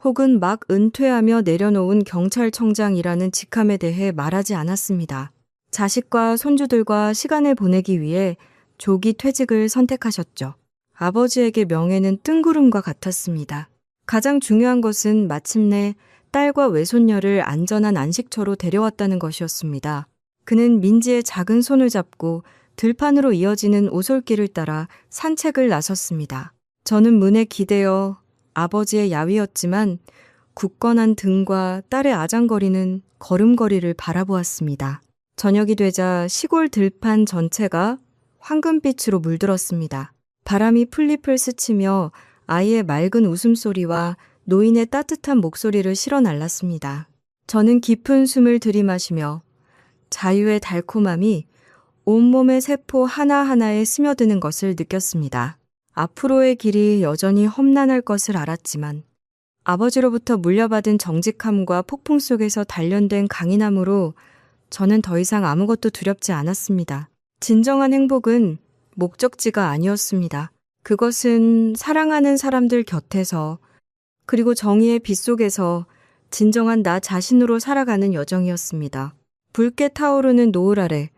혹은 막 은퇴하며 내려놓은 경찰청장이라는 직함에 대해 말하지 않았습니다. 자식과 손주들과 시간을 보내기 위해 조기 퇴직을 선택하셨죠. 아버지에게 명예는 뜬구름과 같았습니다. 가장 중요한 것은 마침내 딸과 외손녀를 안전한 안식처로 데려왔다는 것이었습니다. 그는 민지의 작은 손을 잡고 들판으로 이어지는 오솔길을 따라 산책을 나섰습니다. 저는 문에 기대어 아버지의 야위였지만 굳건한 등과 딸의 아장거리는 걸음걸이를 바라보았습니다. 저녁이 되자 시골 들판 전체가 황금빛으로 물들었습니다. 바람이 풀잎을 스치며 아이의 맑은 웃음소리와 노인의 따뜻한 목소리를 실어 날랐습니다. 저는 깊은 숨을 들이마시며 자유의 달콤함이 온몸의 세포 하나하나에 스며드는 것을 느꼈습니다. 앞으로의 길이 여전히 험난할 것을 알았지만 아버지로부터 물려받은 정직함과 폭풍 속에서 단련된 강인함으로 저는 더 이상 아무것도 두렵지 않았습니다. 진정한 행복은 목적지가 아니었습니다. 그것은 사랑하는 사람들 곁에서 그리고 정의의 빛 속에서 진정한 나 자신으로 살아가는 여정이었습니다. 붉게 타오르는 노을 아래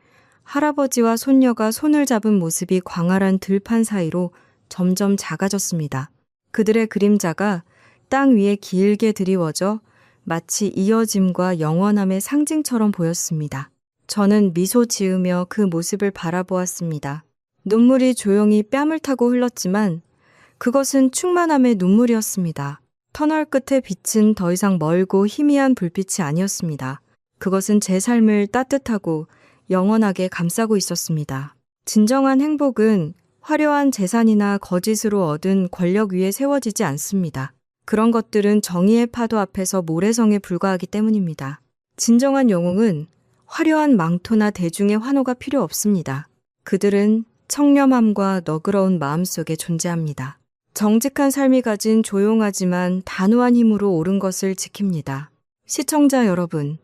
할아버지와 손녀가 손을 잡은 모습이 광활한 들판 사이로 점점 작아졌습니다. 그들의 그림자가 땅 위에 길게 드리워져 마치 이어짐과 영원함의 상징처럼 보였습니다. 저는 미소 지으며 그 모습을 바라보았습니다. 눈물이 조용히 뺨을 타고 흘렀지만 그것은 충만함의 눈물이었습니다. 터널 끝의 빛은 더 이상 멀고 희미한 불빛이 아니었습니다. 그것은 제 삶을 따뜻하고 영원하게 감싸고 있었습니다. 진정한 행복은 화려한 재산이나 거짓으로 얻은 권력 위에 세워지지 않습니다. 그런 것들은 정의의 파도 앞에서 모래성에 불과하기 때문입니다. 진정한 영웅은 화려한 망토나 대중의 환호가 필요 없습니다. 그들은 청렴함과 너그러운 마음 속에 존재합니다. 정직한 삶이 가진 조용하지만 단호한 힘으로 옳은 것을 지킵니다. 시청자 여러분,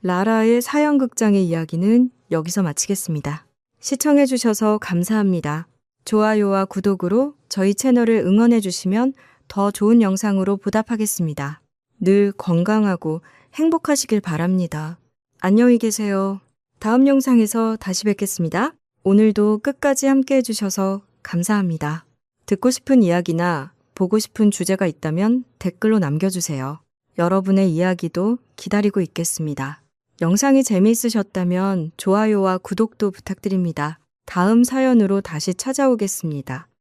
라라의 사연극장의 이야기는 여기서 마치겠습니다. 시청해주셔서 감사합니다. 좋아요와 구독으로 저희 채널을 응원해주시면 더 좋은 영상으로 보답하겠습니다. 늘 건강하고 행복하시길 바랍니다. 안녕히 계세요. 다음 영상에서 다시 뵙겠습니다. 오늘도 끝까지 함께 해주셔서 감사합니다. 듣고 싶은 이야기나 보고 싶은 주제가 있다면 댓글로 남겨주세요. 여러분의 이야기도 기다리고 있겠습니다. 영상이 재미있으셨다면 좋아요와 구독도 부탁드립니다. 다음 사연으로 다시 찾아오겠습니다.